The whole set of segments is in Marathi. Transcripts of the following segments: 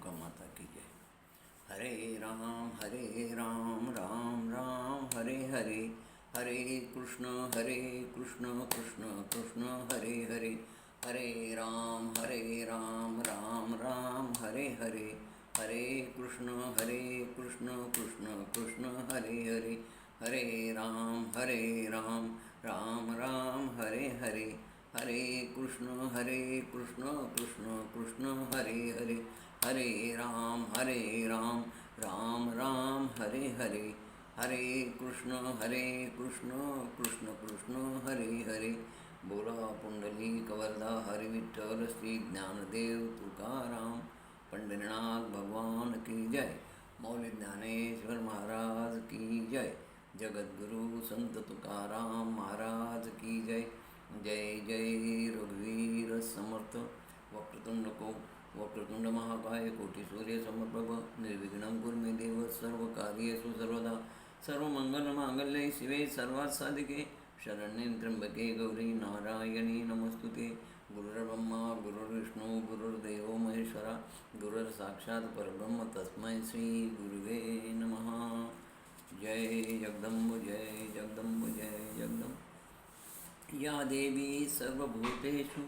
रेणुका माता की जय। हरे राम राम राम हरे हरे, हरे कृष्ण कृष्ण कृष्ण हरे हरे, हरे राम राम राम हरे हरे, हरे कृष्ण कृष्ण कृष्ण हरे हरे, हरे राम राम राम हरे हरे, हरे कृष्ण कृष्ण कृष्ण हरे हरे, हरे राम राम राम हरे हरे, हरे कृष्ण कृष्ण कृष्ण हरे हरे। बोला पुंडलिक वरदा हरि विठ्ठल श्री ज्ञानदेव तुकाराम, पंढरीनाथ भगवान की जय। मौली ज्ञानेश्वर महाराज की जय। जगद्गुरु संत तुकाराम महाराज की जय। जय जय रघुवीर समर्थ। वक्रतुंड महाकाय कोटि सूर्य समप्रभ, निर्विघ्नं कुरु मे देव सर्वकार्येषु सर्वदा। सर्वमंगलमांगल्ये शिवे सर्वार्थ साधिके, शरण्ये त्र्यंबके गौरी नारायणी नमस्तुते। गुरुर्ब्रह्मा गुरुर्विष्णू गुरुर्देवो महेश्वरा, गुरुर्साक्षात् परब्रह्म तस्मै श्री गुरुवे नमः। जय जगदम्ब जय जगदम्ब। या देवी सर्वभूतेषु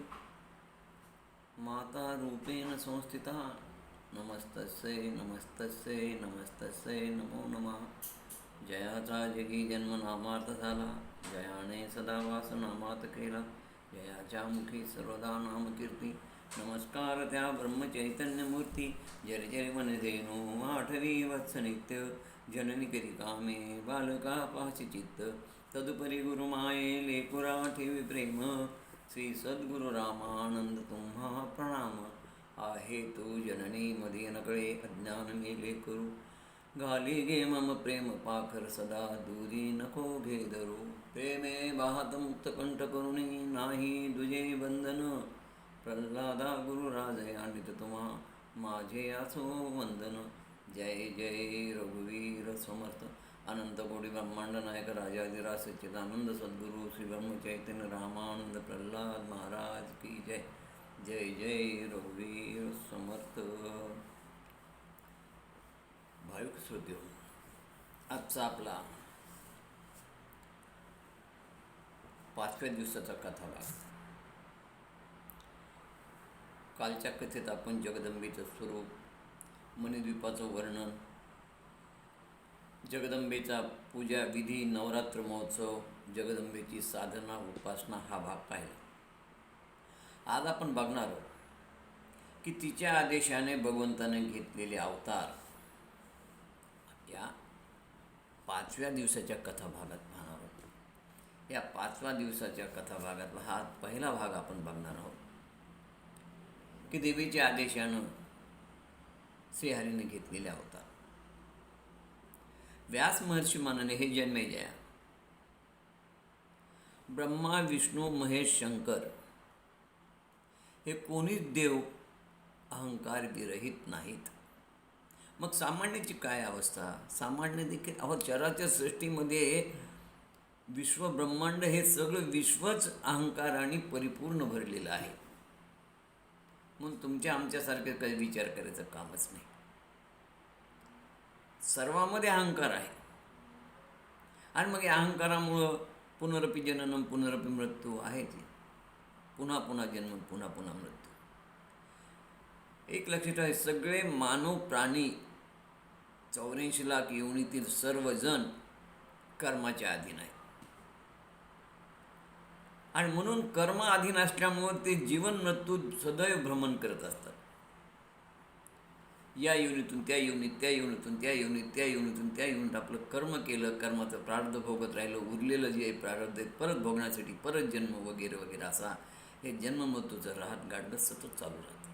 माता रूपेण संस्थिता, नमस्तस्यै नमो नमः। जयाचा जगी जन्म नामार्थ झाला, जयाने सदा वास नामात केला, जयाच्या मुखी सर्वदा नामकीर्ती। नमस्कार त्या ब्रह्मचैतन्यमूर्ती, जय जय वनधेनु आठवी वत्स नित्य, जननी करी कामे बालका पासी चित्त, तदुपरी गुरुमाये लेकुरा ठेवी प्रेम, श्री सद्गुरु रामानंद तुम्हा प्रणाम। आहे तू जननी मध्ये नकळे, अज्ञान मेले करू, घाली गे मम प्रेम पाखर सदा, दूरी नको घे धरू। प्रेमे बाहत मुक्त कंठ करुणी, नाही दुजे बंधन, प्रल्हादा गुरुराज आणित तुम्हा माझे असो वंदन। जय जय रघुवीर समर्थ, अनंत कोटी ब्रह्मांड नायक राजाधिराज सच्चिदानंद सद्गुरु श्री ब्रह्मचैतन्य रामानंद प्रल्हाद महाराज की जय। जय जय रघुवीर समर्थ। भाविक श्रोते, आजचा आपला 5व्या दिवसाचा कथाभाग। कालच्या कथेत आपण जगदंबेचं स्वरूप, मणिद्वीपाचं वर्णन, जगदंबेचा पूजा विधी, नवरात्र महोत्सव, जगदंबेची साधना उपासना हा भाग पाहिला। आज आपण बघणार आहोत की तिच्या आदेशाने भगवंताने घेतलेले अवतार या 5व्या दिवसाच्या कथाभागात पाहणार आहोत। या 5व्या दिवसाच्या कथाभागातला हा पहिला भाग आपण बघणार आहोत की देवीच्या आदेशानं श्रीहरीने घेतलेले अवतार। व्यास महर्षी म्हणाले, हे जन्मेजया, ब्रह्मा विष्णू महेश शंकर हे कोणीच देव अहंकार विरहित नाहीत। मग सामान्याची काय अवस्था? सामान्य देखील चराचर सृष्टीमध्ये विश्व ब्रह्मांड हे सगळं विश्वच अहंकाराने परिपूर्ण भरलेलं आहे, म्हणून तुमच्या आमच्यासारखे काही विचार करायचं कामच नाही। सर्वामध्ये अहंकार आहे, आणि मग या अहंकारामुळं पुनरपि जननम पुनरपि मृत्यू आहे, ते पुन्हा पुन्हा जन्म पुन्हा पुन्हा मृत्यू। एक लक्षात आहे, सगळे मानव प्राणी 84 लाख योनीतील सर्वजण कर्माच्या अधीन आहेत, आणि म्हणून कर्म अधीन असल्यामुळे ते जीवन मृत्यू सदैव भ्रमण करत असतात। या योनीतून त्या योनीत, त्या योनीतून त्या योनीत, त्या योनीतून त्या योनीत आपलं कर्म केलं, कर्माचं प्रारब्ध भोगत राहिलं, उरलेलं जे प्रारब्ध परत भोगण्यासाठी परत जन्म वगैरे वगैरे असा हे जन्ममृत्यूचं राहत गाडगं सतत चालू राहतं।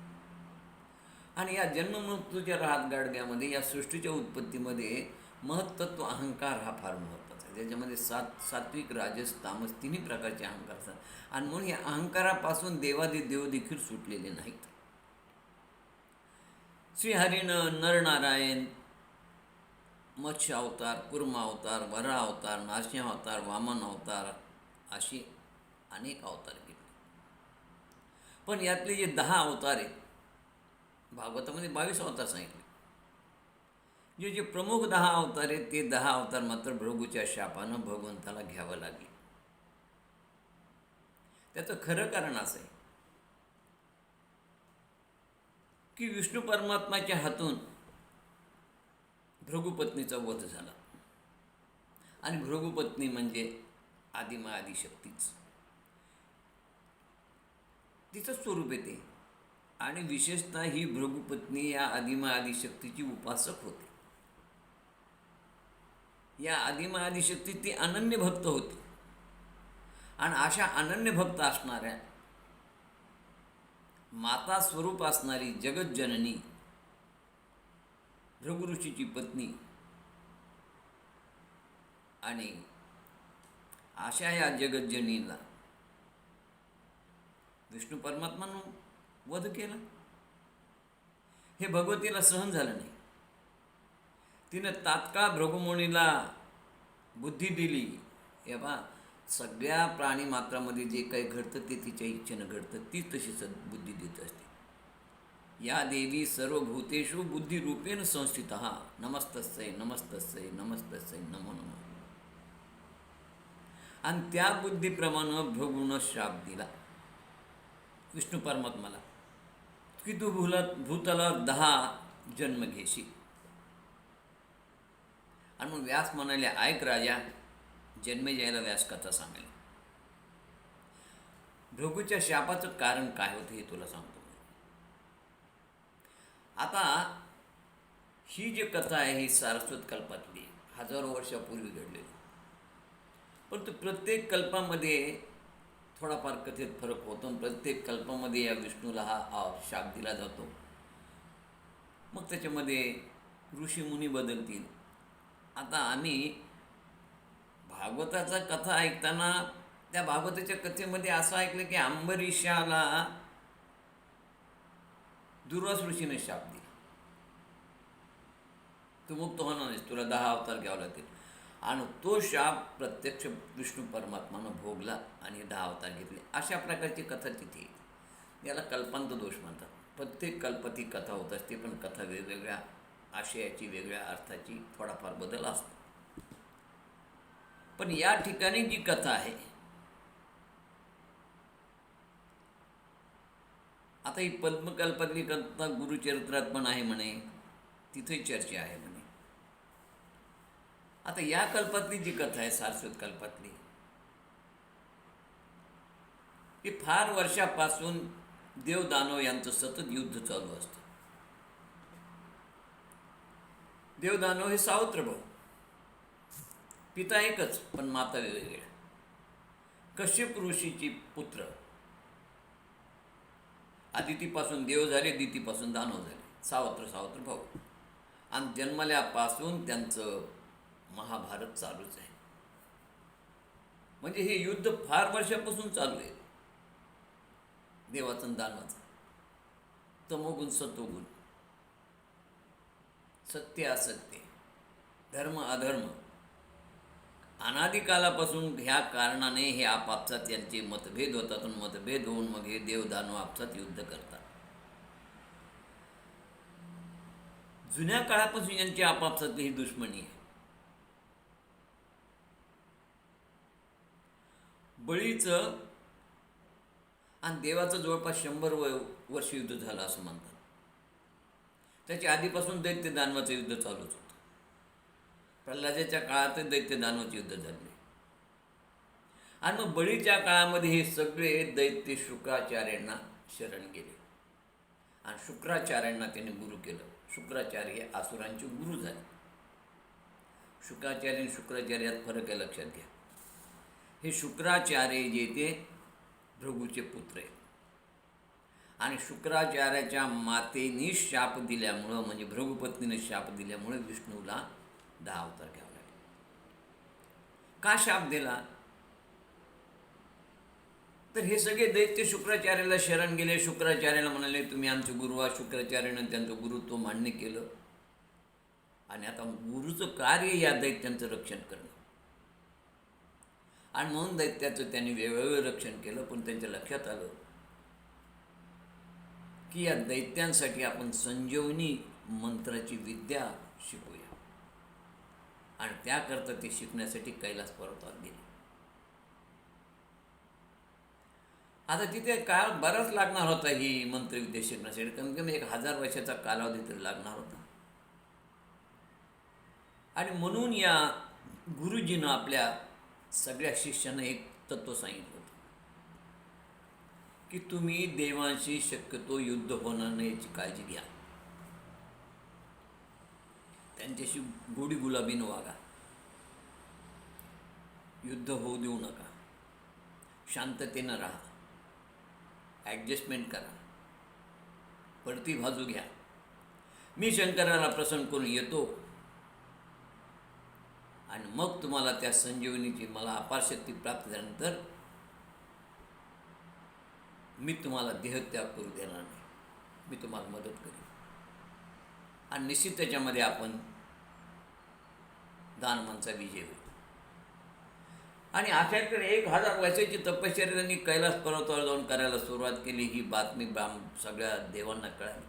आणि या जन्ममृत्यूच्या राहत गाडग्यामध्ये, या सृष्टीच्या उत्पत्तीमध्ये महत्त्व अहंकार हा फार महत्त्वाचा आहे। ज्याच्यामध्ये सात्विक राजस तामस तिन्ही प्रकारचे अहंकार असतात, आणि म्हणून या अहंकारापासून देवादिदेव देखील सुटलेले नाहीत। श्रीहरीनं नरनारायण, मत्स्य अवतार, कुर्म अवतार, वराह अवतार, नरसिंह अवतार, वामन अवतार अशी अनेक अवतार घेतले, पण यातले जे 10 अवतार आहेत भागवतामध्ये 22 अवतार सांगितले. जे प्रमुख 10 अवतार आहेत ते 10 अवतार मात्र भृगूच्या शापानं भगवंताला घ्यावं लागले. त्याचं खरं कारण असं आहे की विष्णू परमात्माच्या हातून भृगुपत्नीचा वध झाला. आणि भृगुपत्नी म्हणजे आदिमा आदिशक्तीच, तिचं स्वरूप येते. आणि विशेषतः ही भृगुपत्नी या आदिमा आदिशक्तीची उपासक होती. या आदिमा आदिशक्ती ती अनन्य भक्त होती. आणि अशा अनन्य भक्त असणाऱ्या माता स्वरूप असणारी जगज्जननी भृगु ऋषीची पत्नी आणि अशा या जगज्जनीला विष्णू परमात्मानं वध केला. हे भगवतीला सहन झालं नाही. तिनं तात्काळ भृगुमुनीला बुद्धी दिली. हे बा, सगळ्या प्राणी मात्रामध्ये जे काही घडतं ते तिच्या इच्छेनं घडतं. ती तशी बुद्धी देत असते. या देवी सर्वभूतेषु बुद्धिरूपेण संस्थितः नमस्तस्यै नमस्तस्यै नमस्तस्यै नमो नमः. आणि त्या बुद्धीप्रमाणे भृगूनं श्राप दिला विष्णू परमात्माला की तू भूतलावर 10 जन्म घेशील. आणि मग व्यास म्हणाले, ऐक राजा, जन्मेजयाला व्यास कथा सांगायला. भृगूच्या शापाचं कारण काय होतं हे तुला सांगतो. आता ही जी कथा आहे ही सारस्वत कल्पातली, हजारो वर्षापूर्वी घडलेली. परंतु प्रत्येक कल्पामध्ये थोडाफार कथेत फरक होतो. प्रत्येक कल्पामध्ये या विष्णूला हा शाप दिला जातो. मग त्याच्यामध्ये ऋषीमुनी बदलतील. आता आम्ही भागवताचा कथा ऐकताना त्या भागवताच्या कथेमध्ये असं ऐकलं की अंबरीषाला दुर्वास ऋषीने शाप दिला. तू मुक्त होणार नाहीस, तुला 10 अवतार घ्यावं लागतील. आणि तो शाप प्रत्यक्ष विष्णू परमात्मानं भोगला आणि 10 अवतार घेतले. अशा प्रकारची कथा तिथे याला कल्पांत दोष म्हणतात. प्रत्येक कल्पात ही कथा होत असते, पण कथा वेगवेगळ्या आशयाची, वेगळ्या अर्थाची थोडाफार बदल असतो. पण या ठिकाणी जी कथा आहे, आता ही पद्मकल्पातली कथा गुरुचरित्रात पण आहे म्हणे, तिथे चर्चा आहे म्हणे. आता या कल्पातली जी कथा आहे, सारस्वत कल्पातली, ही फार वर्षापासून देव दानव यांचं सतत युद्ध चालू असतं. देव दानव हे सावत्र भाऊ, पिता एकच पण माता वेगवेगळ्या. कश्यप ऋषीची पुत्र, आदितीपासून देव झाले, दितीपासून दानव झाले, सावत्र भाऊ. आणि जन्मल्यापासून त्यांचं महाभारत चालूच आहे. म्हणजे हे युद्ध फार वर्षापासून चालू आहे. देवाचं दानवाचं, तमोगुण सत्वगुण, सत्य असत्य, धर्म अधर्म, अनादिकालापासून ह्या कारणाने हे आपापसात यांचे मतभेद होतात. आणि मतभेद होऊन मग हे देव दानव आपसात युद्ध करतात. जुन्या काळापासून यांची आपापसातली ही दुश्मनी आहे. बळीचं आणि देवाचं जवळपास 100 वर्ष युद्ध झालं असं म्हणतात. त्याच्या आधीपासून दैत्य दानवाचं युद्ध चालूच होतं. प्रल्हादाच्या काळात दैत्य दानवाचे युद्ध झाले. आणि मग बळीच्या काळामध्ये हे सगळे दैत्य शुक्राचार्यांना शरण गेले आणि शुक्राचार्यांना त्यांनी गुरु केलं. शुक्राचार्य हे आसुरांचे गुरु झाले. शुक्राचार्य आणि शुक्राचार्यात फरक आहे, लक्षात घ्या. हे शुक्राचार्य जे ते भृगूचे पुत्र आहेत. आणि शुक्राचार्याच्या मातेने शाप दिल्यामुळं, म्हणजे भृगुपत्नीने शाप दिल्यामुळे विष्णूला 10 अवतार घ्यावे लागले. का शाप दिला? तर हे सगळे दैत्य शुक्राचार्याला शरण गेले. शुक्राचार्याला म्हणाले, तुम्ही आमचे गुरु आहात. शुक्राचार्यानं त्यांचं गुरुत्व मान्य केलं. आणि आता गुरुचं कार्य या दैत्यांचं रक्षण करणं. आणि म्हणून दैत्याचं त्यांनी वेगवेगळं रक्षण केलं. पण त्यांच्या लक्षात आलं की या दैत्यांसाठी आपण संजीवनी मंत्राची विद्या शिकूया. आणि त्याकरता ते शिकण्यासाठी कैलास पर्वतावर गेले. आता तिथे काळ बराच लागणार होता ही मंत्रविद्या शिकण्यासाठी. कमीत कमी 1000 वर्षाचा कालावधी तरी लागणार होता. आणि म्हणून या गुरुजीनं आपल्या सगळ्या शिष्यांना एक तत्त्व सांगितलं होतं की तुम्ही देवांशी शक्यतो युद्ध होणार नाही याची काळजी घ्या. त्यांच्याशी गोडी गुलाबीनं वागा. युद्ध होऊ देऊ नका. शांततेनं राहा. ॲडजस्टमेंट करा. पडती बाजू घ्या. मी शंकराला प्रसन्न करून येतो आणि मग तुम्हाला त्या संजीवनीची मला अपार शक्ती प्राप्त झाल्यानंतर मी तुम्हाला देहत्याग करू देणार नाही. मी तुम्हाला मदत करेन. आणि निश्चित त्याच्यामध्ये आपण दानवांचा विजय होईल. आणि अशाकडे 1000 वर्षाची तपश्चर्या त्यांनी कैलास पर्वतावर जाऊन करायला सुरुवात केली. ही बातमी सगळ्या देवांना कळाली.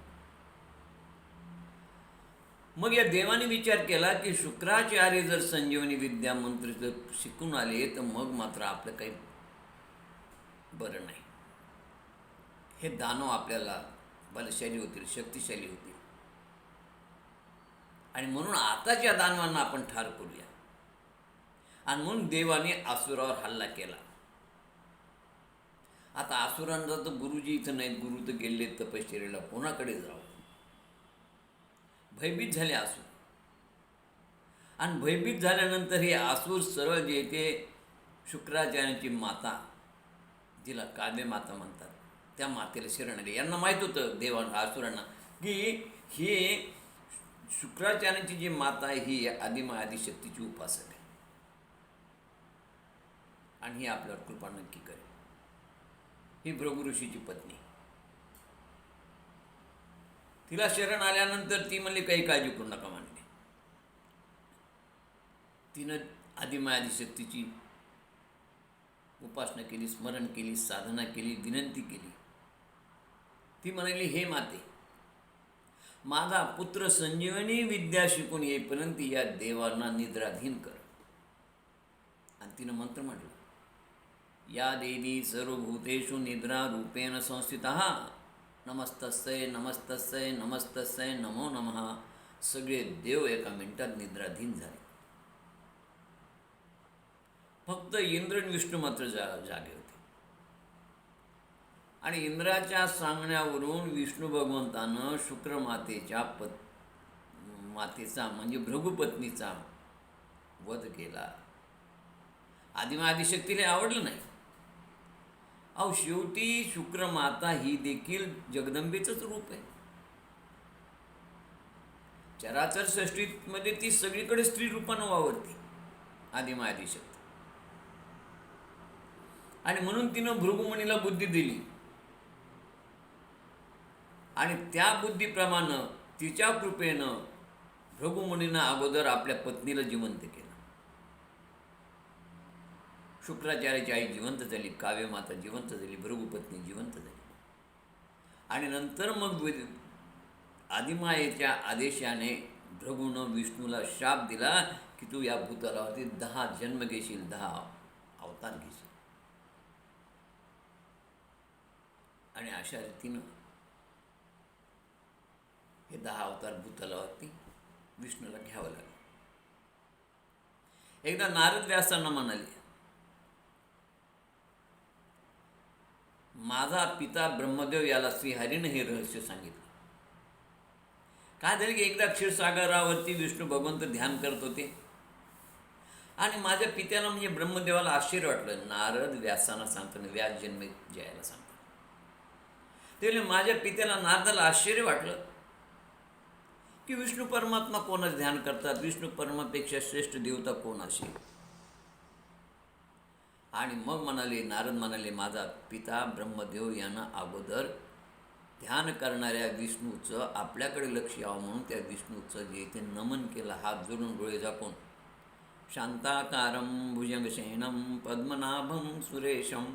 मग या देवाने विचार केला की शुक्राचार्य जर संजीवनी विद्या मंत्र जर शिकून आले तर मग मात्र आपलं काही बरं नाही. हे दानव आपल्याला बलशाली होतील, शक्तिशाली होतील. आणि म्हणून आताच्या दानवांना आपण ठार करूया. आणि म्हणून देवाने असुरावर हल्ला केला. आता असुरांचा तर गुरुजी इथं नाहीत. गुरु तर गेले तपश्चर्येला. कोणाकडे जाऊ? भयभीत झाले असुर. आणि भयभीत झाल्यानंतर हे असुर सरळ जे ते शुक्राचार्यांची माता, जिला काव्य माता म्हणतात, त्या मातेला शरण आले. यांना माहीत होतं देवांना, असुरांना, की हे शुक्राचार्यांची जी माता आहे ही आदिमा आदिशक्तीची उपासक आहे आणि ही आपल्यावर कृपा नक्की करेल. ही भृगु ऋषीची पत्नी. तिला शरण आल्यानंतर ती म्हणली काही काळजी करू नका मानले. तिनं आदिमा आदिशक्तीची उपासना केली, स्मरण केली, साधना केली, विनंती केली. ती म्हणाली, हे माते, माझा पुत्र संजीवनी विद्या शिकून येईपर्यंत या देवांना निद्राधीन कर. आणि तिनं मंत्र म्हटलं, या देवी सर्वभूतेषु निद्रा रूपेण संस्थितः नमस्तस्यै नमस्तस्यै नमस्तस्यै नमो नमः. सगळे देव एका मिनिटात निद्राधीन झाले. फक्त इंद्र आणि विष्णू मात्र जागे होते. आणि इंद्राच्या सांगण्यावरून विष्णू भगवंतानं शुक्र मातेच्या मातेचा म्हणजे भृगुपत्नीचा वध केला. आदिमा आदिशक्तीला आवडलं नाही. अहो, शेवटी शुक्र माता ही देखील जगदंबेचंच रूप आहे. चराचर सृष्टीमध्ये ती सगळीकडे स्त्री रूपानं वावरते, आदिमा आदिशक्ती. आणि म्हणून तिनं भृगुमुनीला बुद्धी दिली. आणि त्या बुद्धीप्रमाणे तिच्या कृपेनं भृगुमुनीनं अगोदर आपल्या पत्नीला जिवंत केलं. शुक्राचार्याची आई जिवंत झाली, काव्यमाता जिवंत झाली, भृगुपत्नी जिवंत झाली. आणि नंतर मग आदिमायेच्या आदेशाने भृगूनं विष्णूला शाप दिला की तू या भूतलावरती 10 जन्म घेशील, 10 अवतार घेशील. आणि अशा रीतीनं हे 10 अवतार भूतलावरती विष्णूला घ्यावं लागलं. एकदा नारद व्यासांना म्हणाले, माझा पिता ब्रह्मदेव याला श्रीहरीनं हे रहस्य सांगितलं. काय झालं की एकदा क्षीरसागरावरती विष्णू भगवंत ध्यान करत होते आणि माझ्या पित्याला म्हणजे ब्रह्मदेवाला आश्चर्य वाटलं. नारद व्यासांना सांगताना व्यास जन्म जयाला सांगतात. ते माझ्या पित्याला नारदाला आश्चर्य वाटलं की विष्णू परमात्मा कोणाचं ध्यान करतात, विष्णू परमापेक्षा श्रेष्ठ देवता कोण असेल. आणि मग नारद म्हणाले, माझा पिता ब्रह्मदेव यांना अगोदर ध्यान करणाऱ्या विष्णूचं आपल्याकडे लक्ष यावं म्हणून त्या विष्णूचं जे ते नमन केलं, हात जोडून डोळे झाकून. शांताकारं भुजंगशयनं पद्मनाभं सुरेशं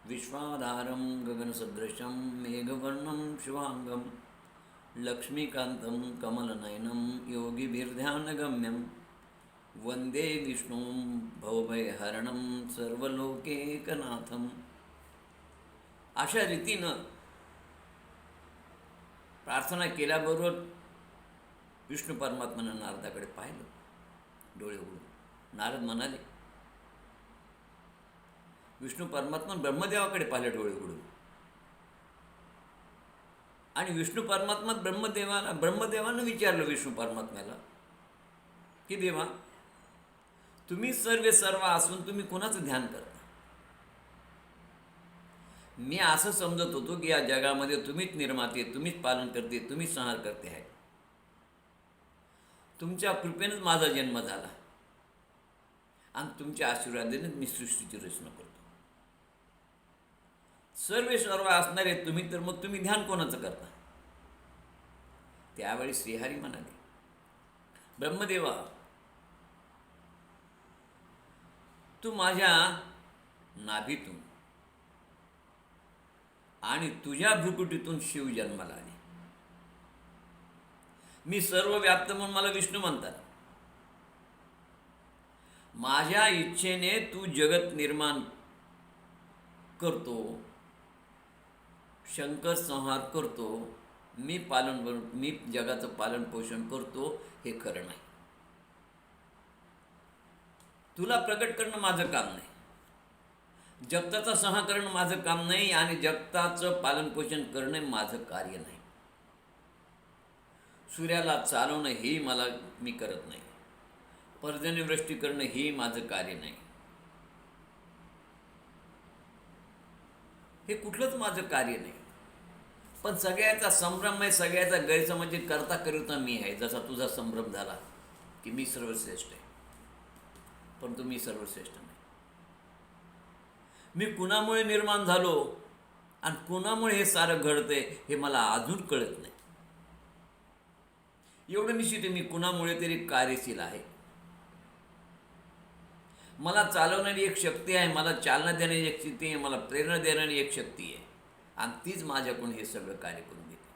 विश्वाधारं गगनसदृशं मेघवर्णं शुभांगं लक्ष्मीकान्तं कमलनयनं योगिभिर्ध्यानगम्यं वंदे विष्णुं भवभयहरणं सर्वलोकैकनाथं. अशा रीतीनं प्रार्थना केल्याबरोबर विष्णू परमात्म्यानं नारदाकडे पाहिलं डोळे उघडून. नारद म्हणाले, विष्णू परमात्मा ब्रह्मदेवाकडे पाहिले डोळे उघडून. आणि विष्णू परमात्मा ब्रह्मदेवानं विचारलं विष्णू परमात्म्याला की देवा, तुम्ही सर्व असून तुम्ही कोणाचं ध्यान करता? मी असं समजत होतो की या जगामध्ये तुम्हीच निर्माते, तुम्हीच पालन करते, तुम्हीच संहार करते आहे. तुमच्या कृपेनेच माझा जन्म झाला आणि तुमच्या आशीर्वादानेच मी सृष्टीची रचना करतो. सर्व असणारे तुम्ही, तर मग तुम्ही ध्यान कोणाचं करता? त्यावेळी श्रीहरी म्हणाले, ब्रह्मदेवा, तू माझ्या नाभीतून आणि तुझ्या भ्रुकुटीतून शिव जन्माला आले. मी सर्व व्याप्त म्हणून मला विष्णू म्हणतात. माझ्या इच्छेने तू जगत निर्माण करतो, शंकर संहार करतो, मी जगाचं पालन पोषण करतो, हे खरं नाही. तुला प्रकट करणं माझं काम नाही, जगताचा संहार करणं माझं काम नाही आणि जगताचं पालनपोषण करणं माझं कार्य नाही. सूर्याला चालवणं ही मी करत नाही, पर्जन्यवृष्टी करणं ही माझं कार्य नाही, हे कुठलंच माझं कार्य नाही. पण सगळ्याचा संभ्रम आहे, सगळ्याचा गैरसमज करता करिता मी आहे. जसा तुझा संभ्रम झाला की मी सर्वश्रेष्ठ आहे, परंतु मी सर्वश्रेष्ठ नाही. मी कुणामुळे निर्माण झालो आणि कुणामुळे हे सारं घडतंय हे मला अजून कळत नाही. एवढं निश्चित आहे, मी कुणामुळे तरी कार्यशील आहे. मला चालवणारी एक शक्ती आहे, मला चालना देणारी एक शक्ती आहे, मला प्रेरणा देणारी एक शक्ती आहे आणि तीच माझ्याकडून हे सगळं कार्य करून घेते.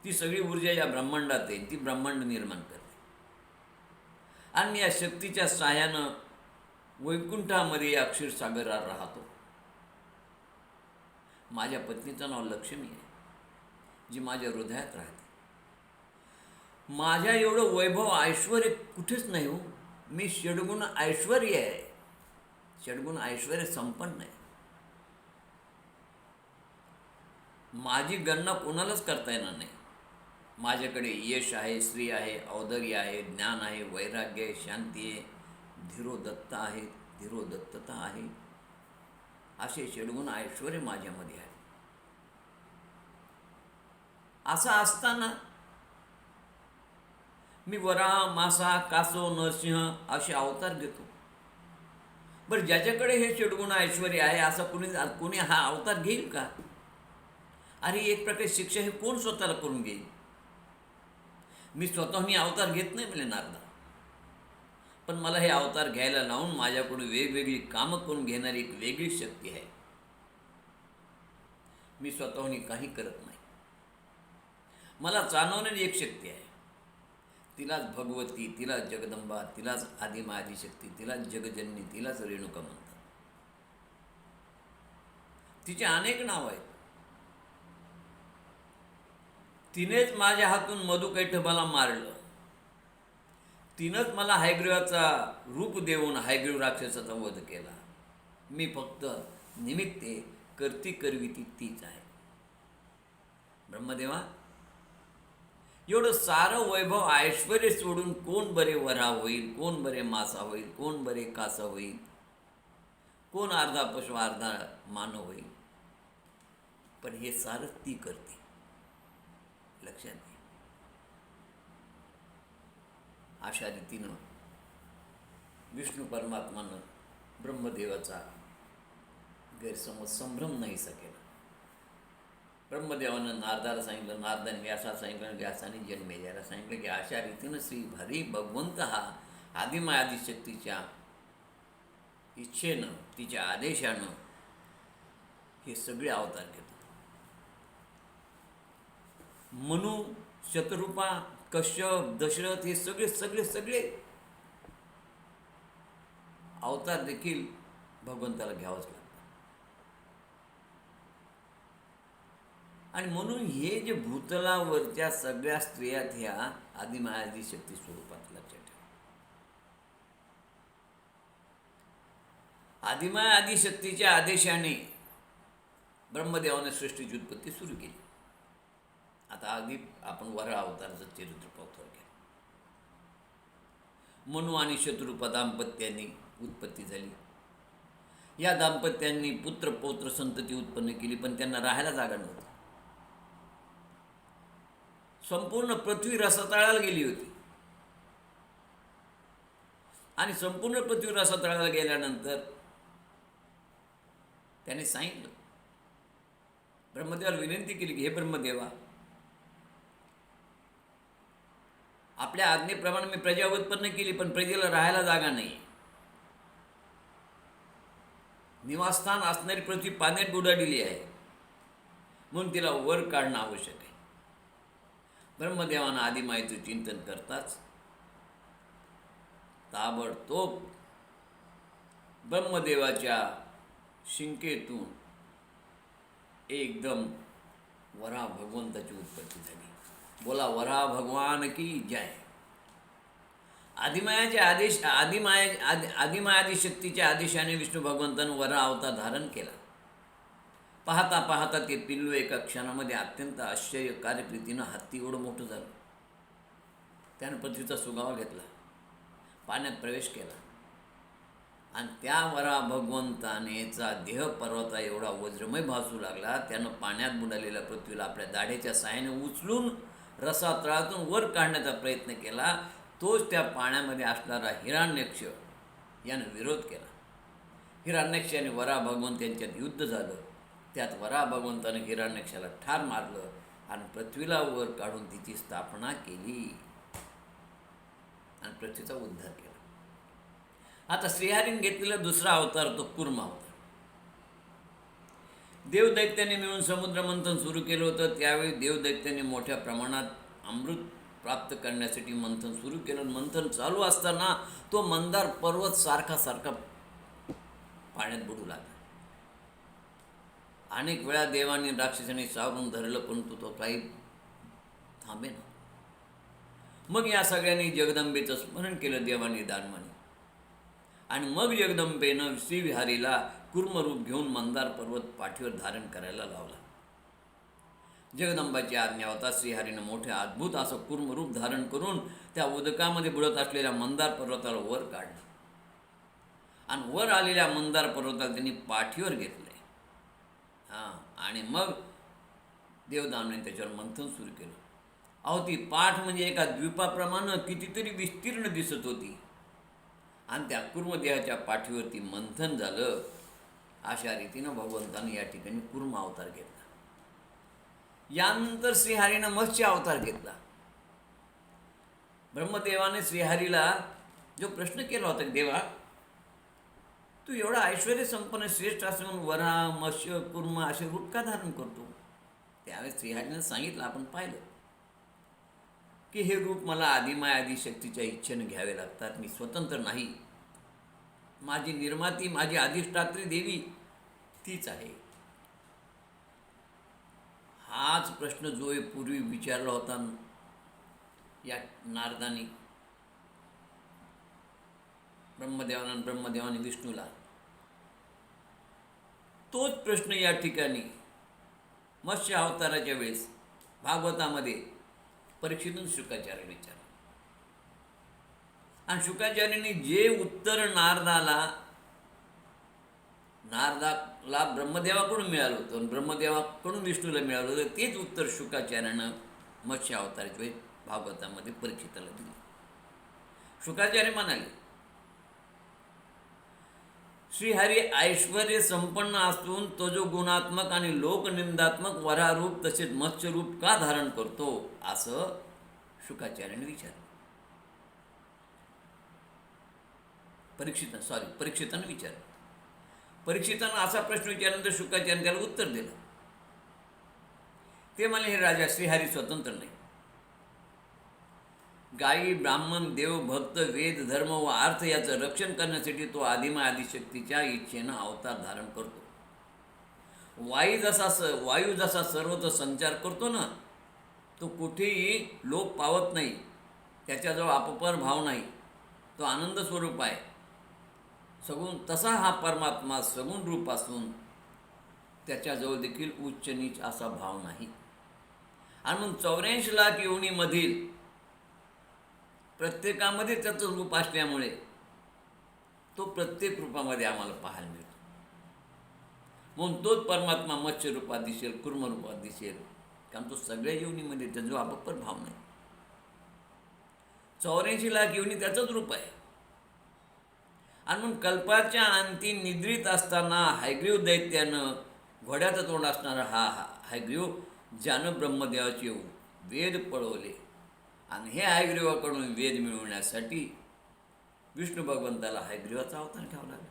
ती सगळी ऊर्जा या ब्रह्मांडात आहे, ती ब्रह्मांड निर्माण करते. आणि या शक्तीच्या सहाय्यानं वैकुंठामध्ये या क्षीरसागरात राहतो. माझ्या पत्नीचं नाव लक्ष्मी आहे, जी माझ्या हृदयात राहते. माझ्या एवढं वैभव ऐश्वर कुठेच नाही हो. मी षड्गुण ऐश्वर्य आहे, षड्गुण ऐश्वर्य संपन्न आहे. माझी गणना कोणालाच करता येणार नाही. माझ्याकडे यश आहे, श्री आहे, औदार्य आहे, ज्ञान आहे, वैराग्य आहे, शांती आहे, धीरोदत्त आहे, धीरोदत्तता आहे. असे षड्गुण ऐश्वर्य माझ्यामध्ये आहे. असं असताना मी वराह, मासा, कासव, नरसिंह असे अवतार घेतो. बरं, ज्याच्याकडे हे षड्गुण ऐश्वर्य आहे असा कोणी हा अवतार घेईल का? अरे, एक प्रकारे शिक्षा हे कोण स्वतःला करून घेईल? मी स्वतःहून अवतार घेत नाही म्हणजे नारदा, पण मला हे अवतार घ्यायला लावून माझ्याकडून वेगवेगळी कामं करून घेणारी एक वेगळी शक्ती आहे. मी स्वतःहून काही करत नाही. मला जाणवणारी एक शक्ती आहे, तिलाच भगवती, तिलाच जगदंबा, तिलाच आदिशक्ती, तिलाच जगजननी, तिलाच रेणुका म्हणतात. तिचे अनेक नाव आहेत. तिनेच माझ्या हातून मधुकैटभाला मारलं. तिनंच मला हयग्रीवाचा रूप देऊन हयग्रीव राक्षसाचा वध केला. मी फक्त निमित्ते, करती करविती तीच आहे. ब्रह्मदेवा, एवढं सारं वैभव ऐश्वर्य सोडून कोण बरे वरा होईल, कोण बरे मासा होईल, कोण बरे कासा होईल, कोण अर्धा पशु अर्धा मानव होईल? पण हे सारं ती करते, लक्षात घे. अशा रीतीनं विष्णू परमात्मानं ब्रह्मदेवाचा गैरसमज संभ्रम नाहीसा केला. ब्रह्मदेवानं नारदाला सांगितलं, नारदाने व्यासाला सांगितलं, व्यासाने जन्मेजयाला सांगितलं की अशा रीतीनं श्री हरी भगवंत हा आदिशक्तीच्या इच्छेनं, तिच्या आदेशानं हे सगळे अवतार घेतो. मनु, शतरूपा, कश्यप, दशरथ हे सगळे सगळे सगळे अवतार देखील भगवंताला घ्यावंच लागतं. आणि म्हणून हे जे भूतलावरच्या सगळ्या स्त्रियात ह्या आदिमायादी शक्ती स्वरूपात लक्षात ठेवा. आदिमाया आदिशक्तीच्या आदेशाने ब्रह्मदेवाने सृष्टीची उत्पत्ती सुरू केली. आता अगदी आपण वराह अवताराचं चरित्र पाहतो. मनु आणि शत्रुपा दाम्पत्यांनी उत्पत्ती झाली. या दाम्पत्यांनी पुत्र पौत्र संतती उत्पन्न केली, पण त्यांना राहायला जागा नव्हती. संपूर्ण पृथ्वी रसातळाला गेली होती. आणि संपूर्ण पृथ्वी रसातळाला गेल्यानंतर त्याने सांगितलं, ब्रह्मदेवाला विनंती केली की हे ब्रह्मदेवा, आपल्या आज्ञेप्रमाणे मी प्रजा उत्पन्न केली, पण प्रजेला राहायला जागा नाही. निवासस्थान असणारी पृथ्वी पाण्यात बुडालेली आहे, म्हणून तिला वर काढणं आवश्यक आहे. ब्रह्मदेवानं आदिमायेचं चिंतन करताच ताबडतोब ब्रह्मदेवाच्या शिंकेतून एकदम वराह भगवंताची उत्पत्ती झाली. बोला वराह भगवान की जय. आदिमायाचे आदेश आदिमायादिशक्तीच्या आदेशाने विष्णू भगवंतानं वराह अवतार धारण केला. पाहता पाहता ते पिल्लू एका क्षणामध्ये अत्यंत आश्चर्यकारक रीतीनं हत्ती एवढं मोठं झालं. त्यानं पृथ्वीचा सुगावा घेतला, पाण्यात प्रवेश केला, आणि त्या वराह भगवंतानेचा देह पर्वता एवढा वज्रमय भासू लागला. त्यानं पाण्यात बुडालेल्या पृथ्वीला आपल्या दाढेच्या साहाय्याने उचलून रसातळातून वर काढण्याचा प्रयत्न केला. तोच त्या पाण्यामध्ये असणारा हिरण्यक्ष यानं विरोध केला. हिरण्यक्ष आणि वराह भगवंत यांच्यात युद्ध झालं. त्यात वराह भगवंतानं हिरण्यक्षाला ठार मारलं आणि पृथ्वीला वर काढून तिची स्थापना केली आणि पृथ्वीचा उद्धार केला. आता श्रीहरीने घेतलेला दुसरा अवतार तो कूर्म अवतार. देवदैत्याने मिळून समुद्र मंथन सुरू केलं होतं. त्यावेळी देवदैत्याने मोठ्या प्रमाणात अमृत प्राप्त करण्यासाठी मंथन सुरू केलं. मंथन चालू असताना तो मंदार पर्वत सारखा पाण्यात बुडू लागला. अनेक वेळा देवाने राक्षसाने सावरून धरलं, परंतु तो काही थांबेना. मग या सगळ्यांनी जगदंबेचं स्मरण केलं देवाने दानवाने, आणि मग जगदंबेनं श्रीविहारीला कूर्मरूप घेऊन मंदार पर्वत पाठीवर धारण करायला लावला. जगदंबाची आज्ञा होता. श्रीहरीनं मोठे अद्भुत असं कूर्मरूप धारण करून त्या उदकामध्ये बुडत असलेल्या मंदार पर्वताला वर काढलं, आणि वर आलेल्या मंदार पर्वताला त्यांनी पाठीवर घेतले. आणि मग देवदानवाने त्याच्यावर मंथन सुरू केलं. अहो, ती पाठ म्हणजे एका द्वीपाप्रमाणे कितीतरी विस्तीर्ण दिसत होती, आणि त्या कूर्मदेहाच्या पाठीवरती मंथन झालं. अशा रीतीनं भगवंतानं या ठिकाणी कूर्म अवतार घेतला. यानंतर श्रीहरीनं मत्स्य अवतार घेतला. ब्रह्मदेवाने श्रीहरीला जो प्रश्न केला होता, देवा तू एवढा ऐश्वर्य संपन्न श्रेष्ठ असं म्हणून वराह, मत्स्य, कूर्म असे रूप का धारण करतो? त्यावेळेस श्रीहरीनं सांगितलं, आपण पाहिलं की हे रूप मला आदिमाया आदिशक्तीच्या इच्छेनं घ्यावे लागतात. मी स्वतंत्र नाही. माझी निर्माती, माझी अधिष्ठात्री देवी तीच आहे. हाच प्रश्न जो पूर्वी विचारला होता या नारदानी ब्रह्मदेवाने विष्णूला, तोच प्रश्न या ठिकाणी मत्स्य अवताराच्या वेळेस भागवतामध्ये परीक्षेतून शुकाचार्य विचारला. आणि शुकाचार्यांनी जे उत्तर नारदाला ब्रह्मदेवाकडून मिळालं होतं आणि ब्रह्मदेवाकडून विष्णूला मिळालं होतं, तेच उत्तर शुकाचार्यानं मत्स्य अवताराच्या वेळी भागवतामध्ये परीक्षिताला दिले. शुकाचार्य म्हणाले, श्रीहरी ऐश्वर्य संपन्न असून तो जो गुणात्मक आणि लोकनिंदात्मक वरारूप तसेच मत्स्यरूप का धारण करतो, असं शुकाचार्याने विचारलं. परीक्षितानं विचारलं. परीक्षितानं असा प्रश्न विचारल्यानंतर शुक्राचार्याने त्याला उत्तर दिलं. ते म्हणाले, हे राजा, श्रीहरी स्वतंत्र नाही. गायी, ब्राह्मण, देव, भक्त, वेद, धर्म व अर्थ याचं रक्षण करण्यासाठी तो आदिमाय आदिशक्तीच्या इच्छेनं अवतार धारण करतो. वायू जसा सर्वत्र संचार करतो ना, तो कुठेही लोप पावत नाही, त्याच्याजवळ अपपर भाव नाही, तो आनंद स्वरूप आहे सगुण. तसा हा परमात्मा सगुण रूप असून त्याच्याजवळ देखील उच्च नीच असा भाव नाही. आणि मग 84 लाख योनीमधील प्रत्येकामध्ये त्याचं रूप असल्यामुळे तो प्रत्येक रूपामध्ये आम्हाला पाहायला मिळतो. म्हणून तोच परमात्मा मत्स्य रूपात दिसेल, कुर्म रूपात दिसेल, कारण तो सगळ्या योनीमध्ये त्याचा अपपर भाव नाही. 84 लाख योनी त्याचंच रूप आहे. आणि मग कल्पाच्या अंती निद्रित असताना हयग्रीव दैत्यानं घोड्याचं तोंड असणारा हा हयग्रीव ज्यानं ब्रह्मदेवाचे वेद पळवले, आणि हे हयग्रीवाकडून वेद मिळवण्यासाठी विष्णू भगवंताला हयग्रीवाचा अवतार घ्यावा लागला.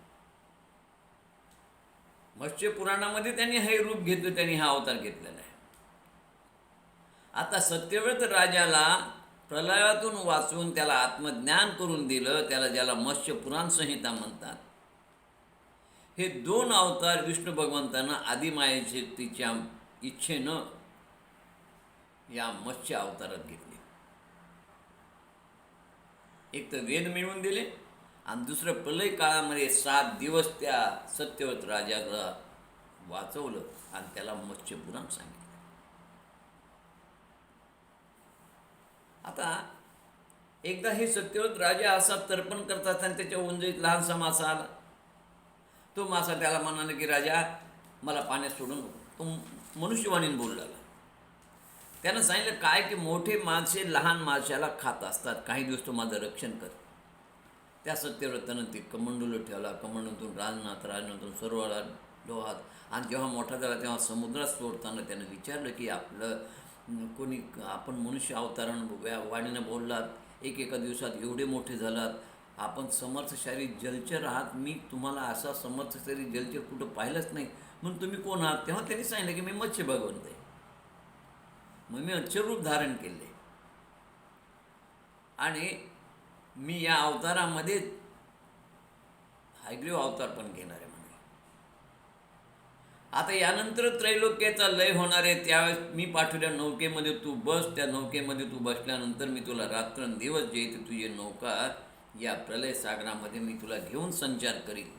मत्स्य पुराणामध्ये त्यांनी हे रूप घेतलं, त्यांनी हा अवतार घेतलेला आहे. आता सत्यव्रत राजाला प्रलयातून वाचून त्याला आत्मज्ञान करून दिलं, ज्याला मत्स्य पुराण संहिता म्हणतात. हे 2 अवतार विष्णू भगवंतानं आदिमायशक्तीच्या इच्छेनं या मत्स्य अवतारात घेतले. एक तर वेद मिळवून दिले, आणि दुसरं प्रलय काळामध्ये 7 दिवस त्या सत्यव्रत राजाला वाचवलं आणि त्याला मत्स्य पुराण सांगितलं. आता एकदा हे सत्यव्रत राजा असा तर्पण करतात आणि त्याच्या उंजईत लहानसा मासा आला. तो मासा त्याला म्हणाला की राजा, मला पाण्यात सोडून. तो मनुष्यवाणीने बोलू लागला. त्यानं सांगितलं काय की मोठे मासे लहान माशाला खात असतात, काही दिवस तो माझं रक्षण कर. त्या सत्यव्रतानं ते कमंडूला ठेवला. कमंडूतून राजनाथून सरोवरा डोहात, आणि जेव्हा मोठा झाला तेव्हा समुद्रात सोडताना त्यानं विचारलं की आपण मनुष्य अवतारानं वाणीनं बोललात, एका दिवसात एवढे मोठे झालात, आपण समर्थशाली जलचर आहात, मी तुम्हाला असा समर्थशाली जलचर कुठं पाहिलंच नाही, म्हणून तुम्ही कोण आहात? तेव्हा त्यांनी सांगितलं की मी मत्स्य भगवंत आहे, मग मी मत्स्यरूप धारण केले आणि मी या अवतारामध्ये हयग्रीव अवतार पण घेणार आहे म्हणे. आता यानंतर त्रैलोक्याचा लय होणार आहे, त्यावेळेस मी पाठवल्या नौकेमध्ये तू बस. त्या नौकेमध्ये तू बसल्यानंतर मी तुला रात्रंदिवस जे येते तुझी नौका या प्रलय सागरामध्ये मी तुला घेऊन संचार करीन,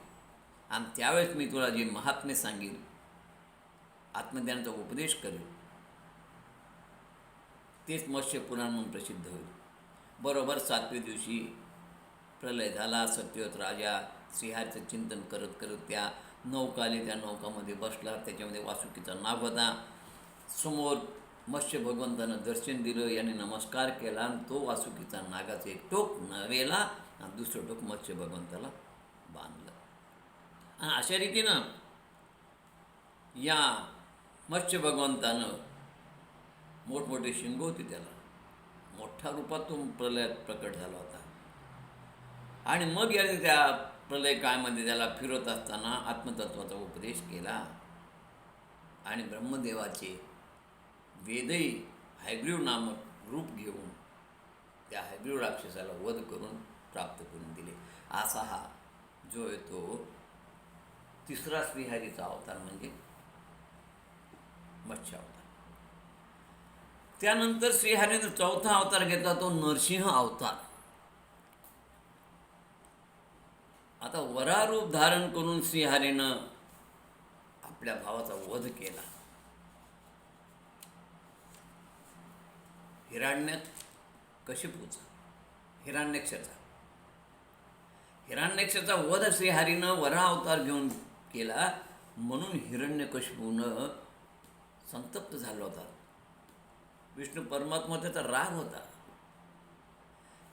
आणि त्यावेळेस मी तुला जे महात्म्य सांगेन, आत्मज्ञानाचा उपदेश करेन, तेच मत्स्य पुराण म्हणून प्रसिद्ध होईल. बरोबर 7व्या दिवशी प्रलय झाला. सत्यव्रत राजा श्रीहरीचं चिंतन करत करत त्या नौकाले त्या नौकामध्ये बसला. त्याच्यामध्ये वासुकीचा नाग होता. समोर मत्स्य भगवंतानं दर्शन दिलं, याने नमस्कार केला, आणि तो वासुकीचा नागाचं एक टोक नवेला आणि दुसरं टोक मत्स्य भगवंताला बांधलं. आणि अशा रीतीनं या मत्स्य भगवंतानं मोठमोठे शिंग होते, त्याला मोठ्या रूपात तो प्रलयात प्रकट झाला होता. आणि मग याने त्या प्रलय काळामध्ये त्याला फिरत असताना आत्मतत्वाचा उपदेश केला, आणि ब्रह्मदेवाचे वेदही हयग्रीव नामक रूप घेऊन त्या हयग्रीव राक्षसाला वध करून प्राप्त करून दिले. असा हा जो आहे तो 3रा श्रीहरीचा अवतार म्हणजे मत्स्य अवतार. त्यानंतर श्रीहरीने 4था अवतार घेतला, तो नरसिंह अवतार. आता वरारूप धारण करून श्रीहरीनं आपल्या भावाचा वध केला. हिरण्यक्षाचा वध श्रीहरीनं वरा अवतार घेऊन केला, म्हणून हिरण्यकशिपूनं संतप्त झाला होता. विष्णू परमात्मा त्याचा राग होता.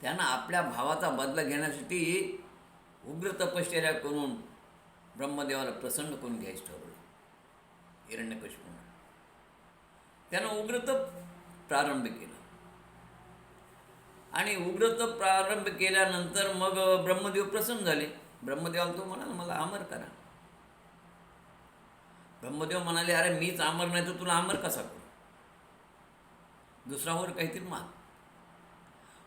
त्यानं आपल्या भावाचा बदला घेण्यासाठी उग्र तपश्चर्या करून ब्रह्मदेवाला प्रसन्न करून घ्यायचं ठरवलं. हिरण्यकशिपूनं त्यानं उग्रतप प्रारंभ केला, आणि उग्रतप प्रारंभ केल्यानंतर मग ब्रह्मदेव प्रसन्न झाले. ब्रह्मदेवाला तो म्हणाला मला अमर करा. ब्रह्मदेव म्हणाले अरे मीच अमर नाही तर तुला अमर कसा करू, दुसरावर काहीतरी माग.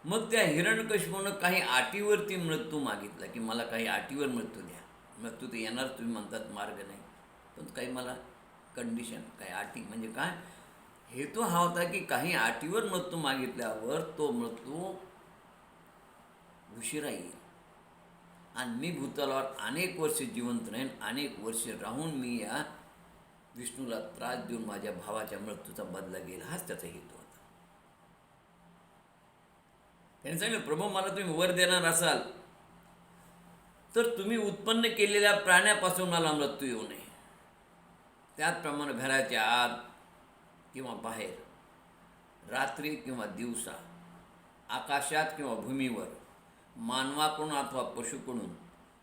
मग त्या हिरण्यकशिपूनं काही अटीवरती मृत्यू मागितला की मला काही अटीवर मृत्यू द्या. मृत्यू तर येणार, तुम्ही म्हणतात मार्ग नाही, पण काही मला कंडिशन, काही अटी. म्हणजे काय हेतू हा होता की काही अटीवर मृत्यू मागितल्यावर तो मृत्यू उशिरा येईल आणि मी भूतलावर अनेक वर्ष जिवंत राहीन. अनेक वर्ष राहून मी या विष्णूला त्रास देऊन माझ्या भावाच्या मृत्यूचा बदला घेईल, हाच त्याचा हेतू होता. त्यांनी सांगितलं प्रभू मला तुम्ही वर देणार असाल तर तुम्ही उत्पन्न केलेल्या प्राण्यापासून मला मृत्यू येऊ नये. त्याचप्रमाणे घराच्या आत किंवा बाहेर, रात्री किंवा दिवसा, आकाशात किंवा भूमीवर, मानवाकडून अथवा पशुकडून,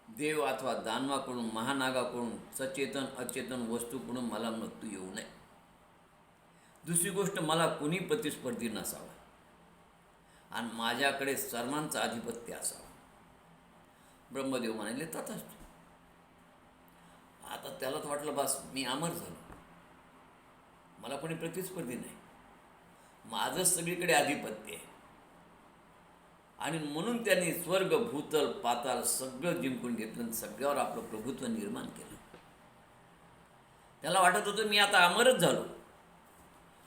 देव अथवा दानवाकडून, महानागाकडून, सचेतन अचेतन वस्तूकडून मला मृत्यू येऊ नये. दुसरी गोष्ट, मला कोणी प्रतिस्पर्धी नसावा आणि माझ्याकडे सर्वांचं आधिपत्य असावं. ब्रह्मदेव म्हणाले तथास्तु. आता त्यालाच वाटलं बस मी अमर झालो, मला कोणी प्रतिस्पर्धी नाही, माझंच सगळीकडे आधिपत्य आहे. आणि म्हणून त्यांनी स्वर्ग भूतल पाताल सगळं जिंकून घेतलं आणि सगळ्यावर आपलं प्रभुत्व निर्माण केलं. त्याला वाटत होतं मी आता अमरच झालो.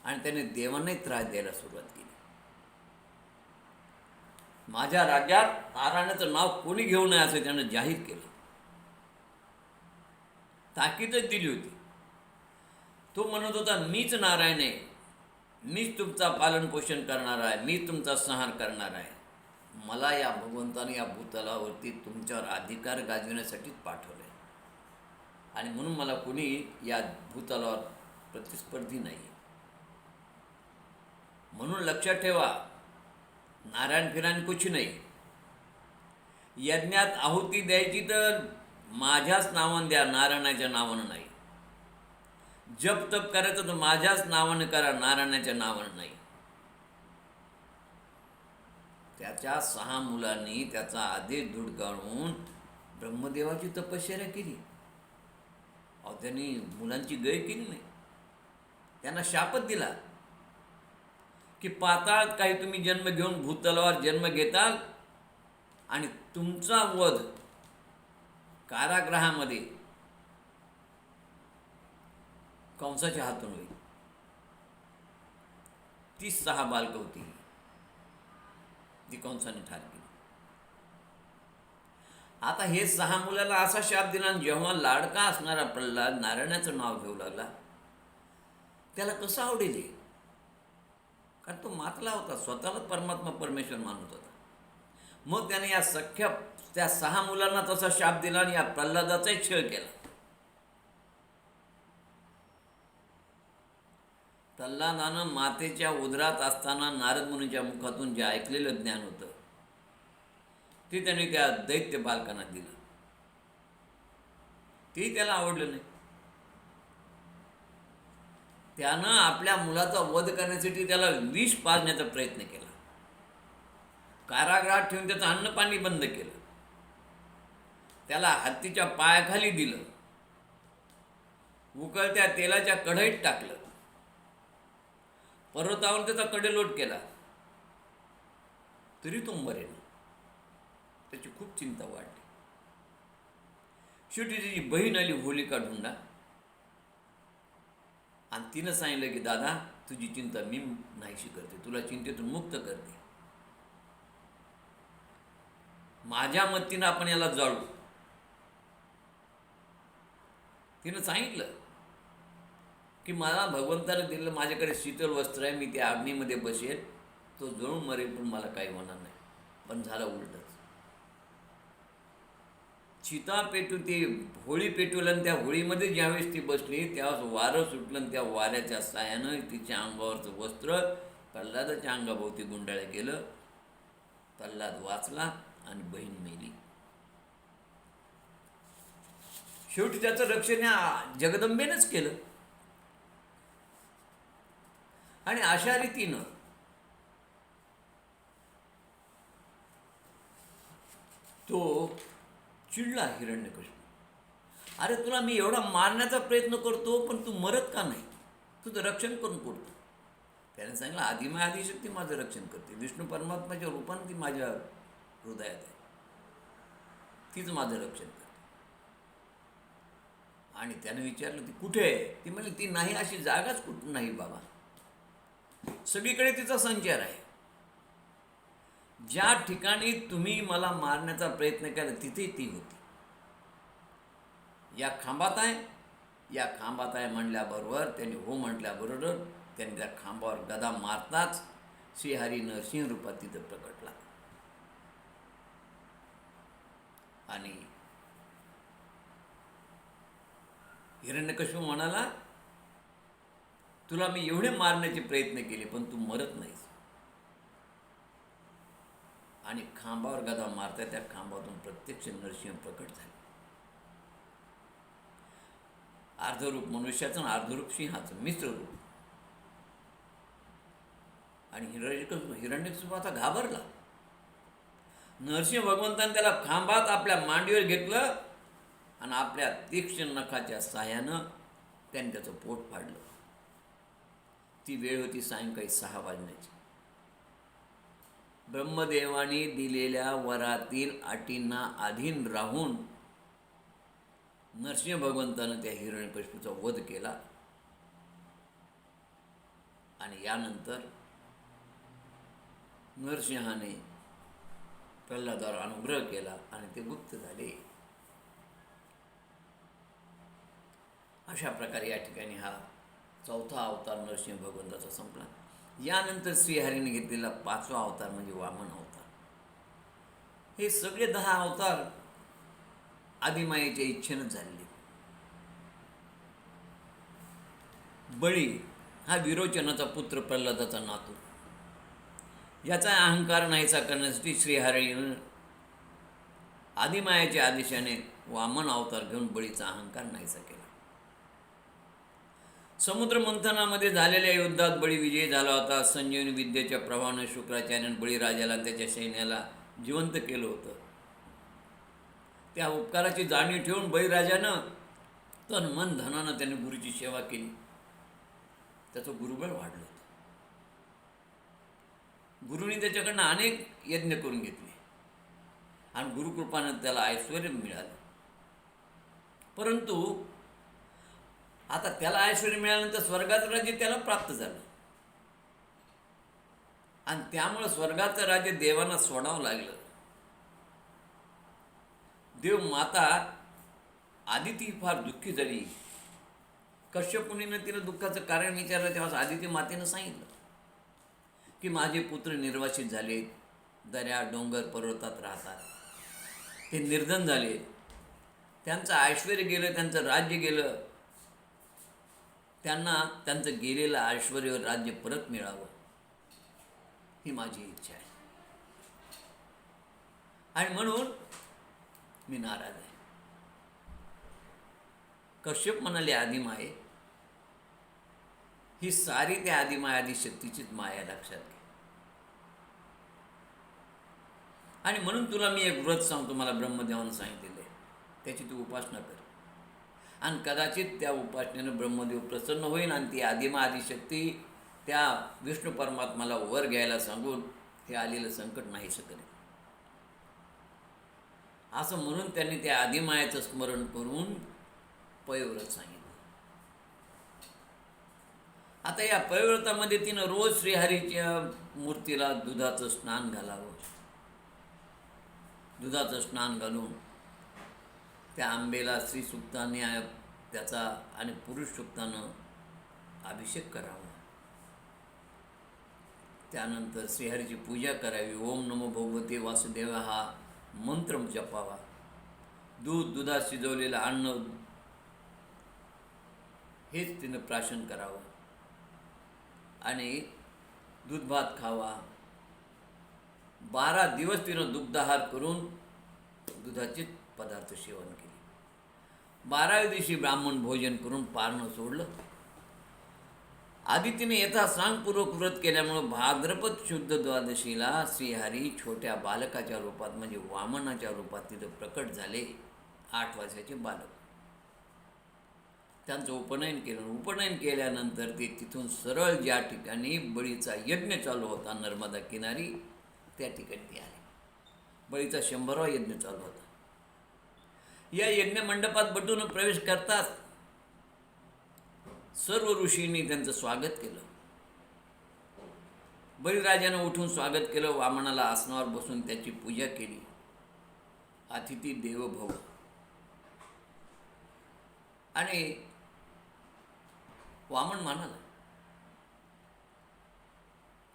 आणि त्याने देवांनाही त्रास द्यायला सुरुवात केली. माझ्या राज्यात नारायणाचं नाव कोणी घेऊ नये असं त्यानं जाहीर केलं, ताकीदच दिली होती. तो म्हणत होता मीच नारायण आहे, मीच तुमचा पालन पोषण करणार आहे, मीच तुमचा संहार करणार आहे. मला या भगवंताने या भूतलावरती तुमच्यावर अधिकार गाजविण्यासाठीच पाठवले आणि म्हणून मला कोणी या भूतलावर प्रतिस्पर्धी नाही. म्हणून लक्षात ठेवा, नारायण फिरायण कुछ नाही. यज्ञात आहुती द्यायची तर माझ्याच नावानं द्या, नारायणाच्या नावानं नाही. जप तप करायचं तर माझ्याच नावानं करा, नारायणाच्या नावानं नाही. त्याच्या 6 मुलांनी त्याचा आदेश धुडकावून ब्रह्मदेवाची तपश्चर्या केली. अहो त्यांनी मुलांची गय केली नाही, त्यांना शापच दिला की पाताळात काही तुम्ही जन्म घेऊन भूतलावर जन्म घेताल आणि तुमचा वध कारागृहामध्ये कंसाच्या हातून होईल. ती 6 बालकं होती, ती कंसाने ठार केली. आता हे 6 मुलाला असा शाप दिला, जेव्हा लाडका असणारा प्रल्हाद नारायणाचं नाव घेऊ लागला, त्याला कसं आवडेल? कारण तो मातला होता, स्वतःला परमात्मा परमेश्वर मानत होता. मग त्याने या सख्या त्या 6 मुलांना तसा शाप दिला आणि या प्रल्हादाचाही छळ केला. प्रल्हादानं मातेच्या उदरात असताना नारद मुनीच्या मुखातून जे ऐकलेलं ज्ञान होतं ते त्याने त्या दैत्य बालकांना दिलं. ते त्याला आवडलं नाही. त्यानं आपल्या मुलाचा वध करण्यासाठी त्याला विष पाजण्याचा प्रयत्न केला. कारागृहात ठेवून त्याचं अन्न पाणी बंद केलं. त्याला हत्तीच्या पायाखाली दिलं. उकळत्या तेलाच्या कढईत टाकलं. पर्वतावर त्याचा कडेलोट केला. तरी तो मरेना. त्याची खूप चिंता वाढली. शेवटी त्याची बहीण आली होलिका ढुंडा आणि तिनं सांगितलं की दादा तुझी चिंता मी नाहीशी करते, तुला चिंतेतून मुक्त करते. माझ्या मतीनं आपण याला जाळू. तिनं सांगितलं की मला भगवंताने दिलेलं माझ्याकडे शीतल वस्त्र आहे, मी त्या अग्नीमध्ये बसेल, तो जळून मरेल पण मला काही होणार नाही. पण झालं उलटच. चिता पेटू ती होळी पेटवलं आणि त्या होळीमध्ये ज्यावेळेस ती बसली त्यावेळेस वारं सुटलं आणि त्या वाऱ्याच्या साह्यानं तिच्या अंगावरचं वस्त्र प्रल्हादाच्या अंगाभोवती गुंडाळलं गेलं. प्रल्हाद वाचला आणि बहीण मेली. शेवटी त्याचं रक्षण ह्या जगदंबेनंच केलं. आणि अशा रीतीनं तो चिडला हिरण्यकशिपू. अरे तुला मी एवढा मारण्याचा प्रयत्न करतो पण तू मरत का नाही? तुझं रक्षण करून करतो. त्याने सांगितलं आदिमाय आदिशक्ती माझं रक्षण करते. विष्णू परमात्माच्या रूपाने ती माझ्या हृदयात आहे, तीच माझं रक्षण करते. आणि त्याने विचारलं ती कुठे आहे? ती म्हणली ती नाही अशी जागाच कुठं नाही बाबा, सगळीकडे तिचा संचार आहे. ज्या ठिकाणी तुम्ही मला मारण्याचा प्रयत्न केला तिथे ती होती. या खांबात आहे, या खांबात आहे म्हणल्याबरोबर त्यांनी हो म्हटल्याबरोबर त्यांनी त्या खांबावर गदा मारताच श्रीहरी नरसिंह रूपात तिथं प्रकटला. आणि हिरण्यकशिपू म्हणाला तुला मी एवढे मारण्याचे प्रयत्न केले पण तू मरत नाहीस. आणि खांबावर गदा मारता त्या खांबातून प्रत्यक्ष नरसिंह प्रकट झाले. अर्धरूप मनुष्याचं आणि अर्धरूप सिंहाचं मिश्र रूप. आणि हिरण्यकशिपू आता घाबरला. नरसिंह भगवंताने त्याला खांबात आपल्या मांडीवर घेतलं आणि आपल्या तीक्ष्ण नखाच्या साह्यानं त्याने त्याचं पोट फाडलं. ती वेळ होती सायंकाळी 6 वाजण्याची. ब्रह्मदेवाने दिलेल्या वरातील अटींना अधीन राहून नरसिंह भगवंतानं त्या हिरण्यकशिपूचा वध केला. आणि यानंतर नरसिंहाने प्रल्हादावर अनुग्रह केला आणि ते गुप्त झाले. अशा प्रकारे या ठिकाणी हा 4था अवतार नरसिंह भगवंताचा संपला. यानंतर श्रीहरीने घेतलेला 5वा अवतार म्हणजे वामन अवतार. हे सगळे 10 अवतार आदिमायेच्या इच्छेनं झालेले. बळी हा विरोचनाचा पुत्र, प्रल्हादाचा नातू, याचा अहंकार नाहीसा करण्यासाठी श्रीहरीनं आदिमायेच्या आदेशाने वामन अवतार घेऊन बळीचा अहंकार नाहीसा केला. समुद्र मंथनामध्ये झालेल्या युद्धात बळी विजयी झाला होता. संजीवनी विद्येच्या प्रभावाने शुक्राचार्याने बळीराजाला त्याच्या सैन्याला जिवंत केलं होतं. त्या उपकाराची जाणीव ठेवून बळीराजानं तन मन धनानं त्याने गुरुची सेवा केली. त्याचं गुरुबळ वाढलं होतं. गुरुनी त्याच्याकडनं अनेक यज्ञ करून घेतले आणि गुरुकृपानं त्याला ऐश्वर मिळालं. परंतु आता त्याला ऐश्वर मिळाल्यानंतर स्वर्गाचं राज्य त्याला प्राप्त झालं आणि त्यामुळं स्वर्गाचं राज्य देवांना सोडावं लागलं. देव माता आदिती फार दुःखी झाली. कश्यप मुनीनं तिनं दुःखाचं कारण विचारलं तेव्हा आदिती मातेनं सांगितलं की माझे पुत्र निर्वासित झाले, दऱ्या डोंगर पर्वतात राहतात, ते निर्धन झाले, त्यांचं ऐश्वर गेलं, त्यांचं राज्य गेलं, त्यांना त्यांचं गेलेलं ऐश्वर राज्य परत मिळावं ही माझी इच्छा आहे. आणि म्हणून मी नाराज आहे. कश्यप म्हणाले आदिमाये, ही सारी त्या आदिमाया आदिशक्तीचीच माया लक्षात घे. आणि म्हणून तुला मी एक व्रत सांगतो, मला ब्रह्मदेवानं सांगितलेलं आहे, त्याची तू उपासना कर. आणि कदाचित त्या उपासनेनं ब्रह्मदेव प्रसन्न होईल आणि ती आदिमा आदिशक्ती त्या विष्णू परमात्माला वर घ्यायला सांगून हे आलेलं संकट नाहीसं करेल. असं म्हणून त्यांनी त्या आदिमायाचं स्मरण करून पयव्रत सांगितलं. आता या पयव्रतामध्ये तिनं रोज श्रीहरीच्या मूर्तीला दुधाचं स्नान घालावं. दुधाचं स्नान घालून त्या आंबेला श्रीसूक्ताने त्याचा आणि पुरुष सूक्तानं अभिषेक करावा. त्यानंतर श्रीहरीची पूजा करावी. ओम नमो भगवते वासुदेवा हा मंत्र जपावा. दुधात शिजवलेलं अन्न हेच तिनं प्राशन करावं आणि दूध भात खावा. 12 दिवस तिनं दुग्धाहार करून दुधाचे पदार्थ सेवन केले. 12व्या दिवशी ब्राह्मण भोजन करून पारणं सोडलं आदितीने यथा सांगपूर्वक व्रत केल्यामुळं भाद्रपद शुद्ध द्वादशीला श्रीहरी छोट्या बालकाच्या रूपात म्हणजे वामनाच्या रूपात तिथं प्रकट झाले. 8 वर्षाचे बालक. त्यांचं उपनयन केलं. उपनयन केल्यानंतर ते तिथून सरळ ज्या ठिकाणी बळीचा यज्ञ चालू होता नर्मदा किनारी, त्या ठिकाणी ते आले. बळीचा 100वा यज्ञ चालू होता. या यज्ञ मंडपात बटून प्रवेश करताच सर्व ऋषींनी त्यांचं स्वागत केलं. बळीराजानं उठून स्वागत केलं. वामनाला आसनावर बसून त्याची पूजा केली. अतिथी देवो भव. आणि वामन म्हणाला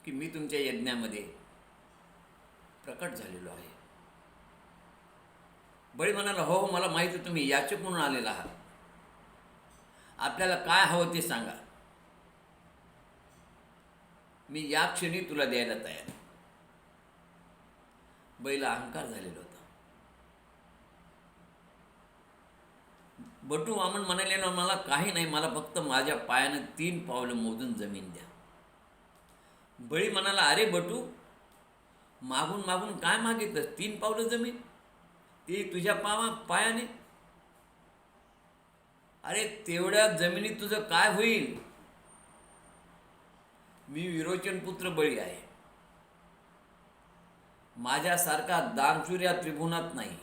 की मी तुमच्या यज्ञामध्ये प्रकट झालेलो आहे. बळी म्हणाला, हो मला माहिती आहे तुम्ही याचक म्हणून आलेला आहात. आपल्याला काय हवं ते सांगा, मी या क्षणी तुला द्यायला तयार आहे. बैला अहंकार झालेला होता. बटू वामन म्हणाले ना, मला काही नाही, मला फक्त माझ्या पायानं 3 पावलं मोजून जमीन द्या. बळी म्हणाला, अरे बटू, मागून मागून काय मागितलं? 3 पावलं जमीन, ती तुझ्या पायाने? अरे तेवढ्या जमिनीत तुझं काय होईल? मी विरोचन पुत्र बळी आहे. माझ्यासारखा दानशूर या त्रिभुवनात नाही.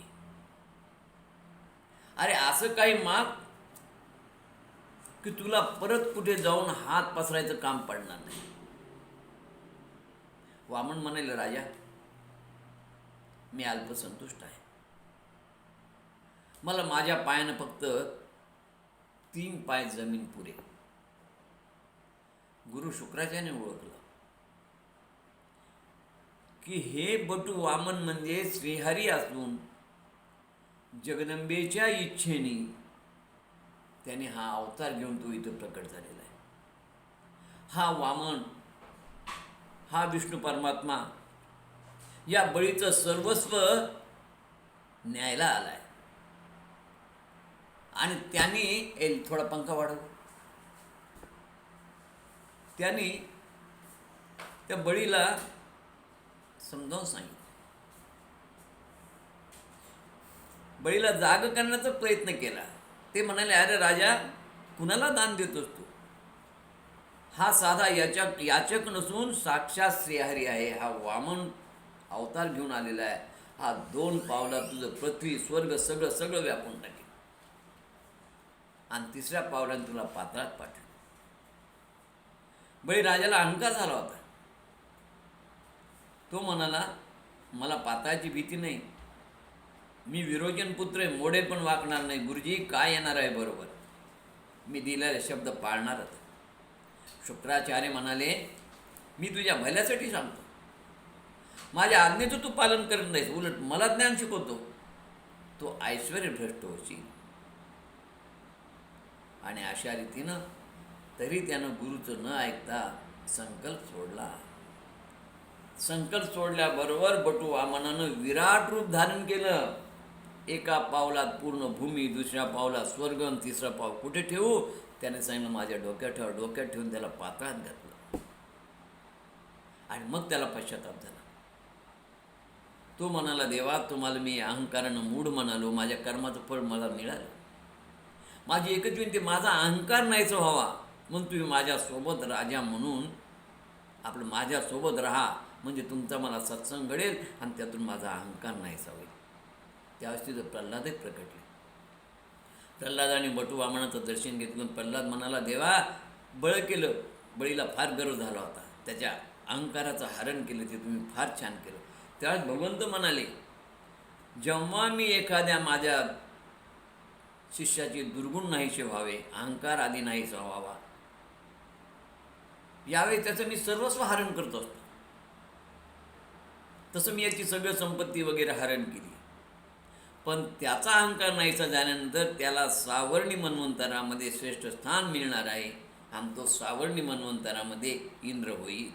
अरे असं काही माग की तुला परत कुठे जाऊन हात पसरायचं काम पडणार नाही. वामन म्हणाले, राजा मी अल्पसंतुष्ट आहे. मला माझ्या पायानं फक्त 3 पाय जमीन पुरे. गुरु शुक्राचार्याने ओळखलं की हे बटू वामन म्हणजे श्रीहरी असून जगदंबेच्या इच्छेने त्याने हा अवतार घेऊन तो इथं प्रकट झालेला आहे. हा वामन, हा विष्णू परमात्मा या बळीचं सर्वस्व न्यायला आलाय. आणि त्यांनी थोडा पंखा वाढव. त्यांनी त्या बळीला समजावून सांगितलं. बळीला जाग करण्याचा प्रयत्न केला. ते म्हणाले, अरे राजा, कुणाला दान देतोस तू? हा साधा याचक नसून साक्षात श्रीहरी आहे. हा वामन अवतार घेऊन आलेला आहे. हा 2 पावलात तुझं पृथ्वी स्वर्ग सगळं सगळं व्यापून टाकेल आणि 3ऱ्या पावलाने तुला पाताळात पाठवेल. बळीराजाला अहंकार झाला होता. तो म्हणाला, मला पाताळाची भीती नाही, मी विरोचन पुत्र आहे, मोडे पण वाकणार नाही. गुरुजी काय येणार आहे बरोबर, मी दिलेले शब्द पाळणारच. शुक्राचार्य म्हणाले, मी तुझ्या भल्यासाठी सांगतो. माझ्या आज्ञेचं तू पालन करत नाहीस, उलट मला ज्ञान शिकवतो. तो ऐश्वर्य भ्रष्ट होशील. आणि अशा रीतीनं तरी त्यानं गुरुचं न ऐकता संकल्प सोडला. संकल्प सोडल्याबरोबर बटू वामनानं विराट रूप धारण केलं. एका पावलात पूर्ण भूमी, 2ऱ्या पावलात स्वर्ग, 3रा पाव कुठे ठेवू? त्याने सांगितलं, माझ्या डोक्यात ठेवा. डोक्यात ठेवून त्याला पाताळात घातलं. आणि मग त्याला पश्चाताप झाला. तो म्हणाला, देवा, तुम्हाला मी अहंकारानं मूढ म्हणालो, माझ्या कर्माचं फळ मला मिळालं. माझी एकच विनंती, माझा अहंकार नाहीचा व्हावा म्हणून तुम्ही माझ्यासोबत राजा म्हणून आपलं माझ्यासोबत राहा, म्हणजे तुमचा मला सत्संग घडेल आणि त्यातून माझा अहंकार नाहीसा होईल. त्यावेळेस तिथं प्रल्हादही प्रकटले. प्रल्हादाने बटू वामनाचं दर्शन घेतलं. प्रल्हाद म्हणाला, देवा, बळ केलं. बळीला फार गर्व झाला होता. त्याच्या अहंकाराचं हरण केलं, ते तुम्ही फार छान केलं. त्यावेळेस भगवंत म्हणाले, जेव्हा मी एखाद्या माझ्या शिष्याचे दुर्गुण नाहीसे व्हावे, अहंकार आदी नाहीसा व्हावा, यावेळी त्याचं मी सर्वस्व हरण करत असतो. तसं मी याची सगळं संपत्ती वगैरे हरण केली. पण त्याचा अहंकार नाहीसा झाल्यानंतर त्याला सावर्णी मन्वंतरामध्ये श्रेष्ठ स्थान मिळणार आहे आणि तो सावर्णी मन्वंतरामध्ये इंद्र होईल.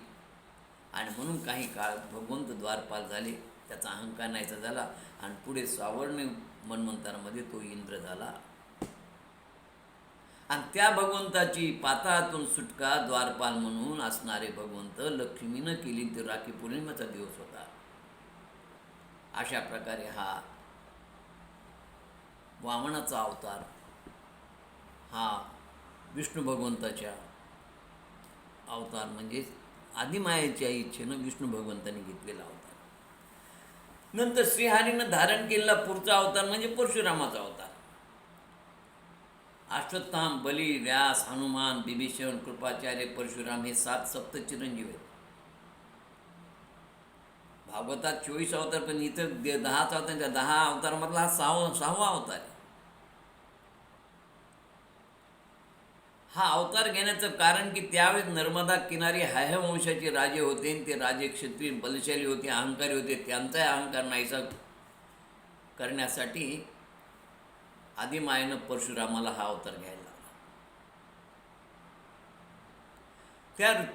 आणि म्हणून काही काळ भगवंत द्वारपाल झाले, त्याचा अहंकार नाहीसा झाला आणि पुढे सावर्णी मन्वंतरामध्ये तो इंद्र झाला. आणि त्या भगवंताची पाताळातून सुटका द्वारपाल म्हणून असणारे भगवंत लक्ष्मीनं केली ती राखी पौर्णिमेचा दिवस होता. अशा प्रकारे हा वामनाचा अवतार हा विष्णू भगवंताच्या अवतार म्हणजेच आदिमायेच्या इच्छेनं विष्णू भगवंतांनी घेतलेला अवतार. नंतर श्रीहरीनं धारण केलेला पुढचा अवतार म्हणजे परशुरामाचा अवतार. अश्वत्थाम, बली, व्यास, हनुमान, बिभीषण, कृपाचार्य, परशुराम हे 7 सप्त चिरंजीव आहेत. भागवतात 24 अवतार, पण इथं 10 अवतार, त्या 10 अवतारामधला हा 6वा अवतार आहे. हा अवतार घेण्याचं कारण की त्यावेळेस नर्मदा किनारी हाय वंशाचे राजे होते आणि ते राजे क्षत्रिय बलशाली होते, अहंकारी होते. त्यांचाही अहंकार नाहीसा करण्यासाठी आदिमायेनं परशुरामाला हा अवतार घ्यायला लागला.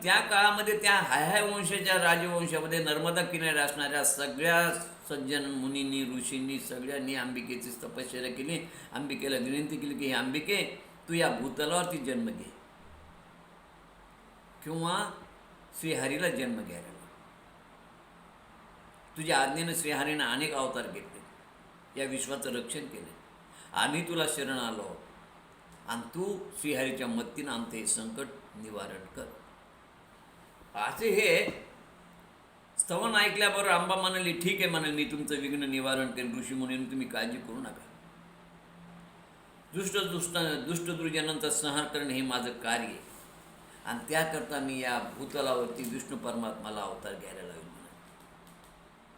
त्या काळामध्ये त्या हाय वंशाच्या राजवंशामध्ये नर्मदा किनारी असणाऱ्या सगळ्या सज्जन मुनींनी, ऋषींनी सगळ्यांनी अंबिकेची तपश्चर्या केली. अंबिकेला विनंती केली की हे अंबिके, तू या भूतलावरती जन्म घे किंवा श्रीहरीला जन्म घ्यायला. तुझ्या आज्ञेनं श्रीहरीनं अनेक अवतार घेतले, या विश्वाचं रक्षण केले. आम्ही तुला शरण आलो आणि तू श्रीहरीच्या मदतीनं आमचे हे संकट निवारण कर. असे हे स्तवन ऐकल्याबरोबर अंबा म्हणाली, ठीक आहे म्हणाल, मी तुमचं विघ्न निवारण करेन. ऋषीमुनींनी तुम्ही काळजी करू नका. दुष्टदुर्जनांचा संहार करणे हे माझं कार्य आहे आणि त्याकरता मी या भूतलावरती विष्णू परमात्माला अवतार घ्यायला लागेल म्हणा.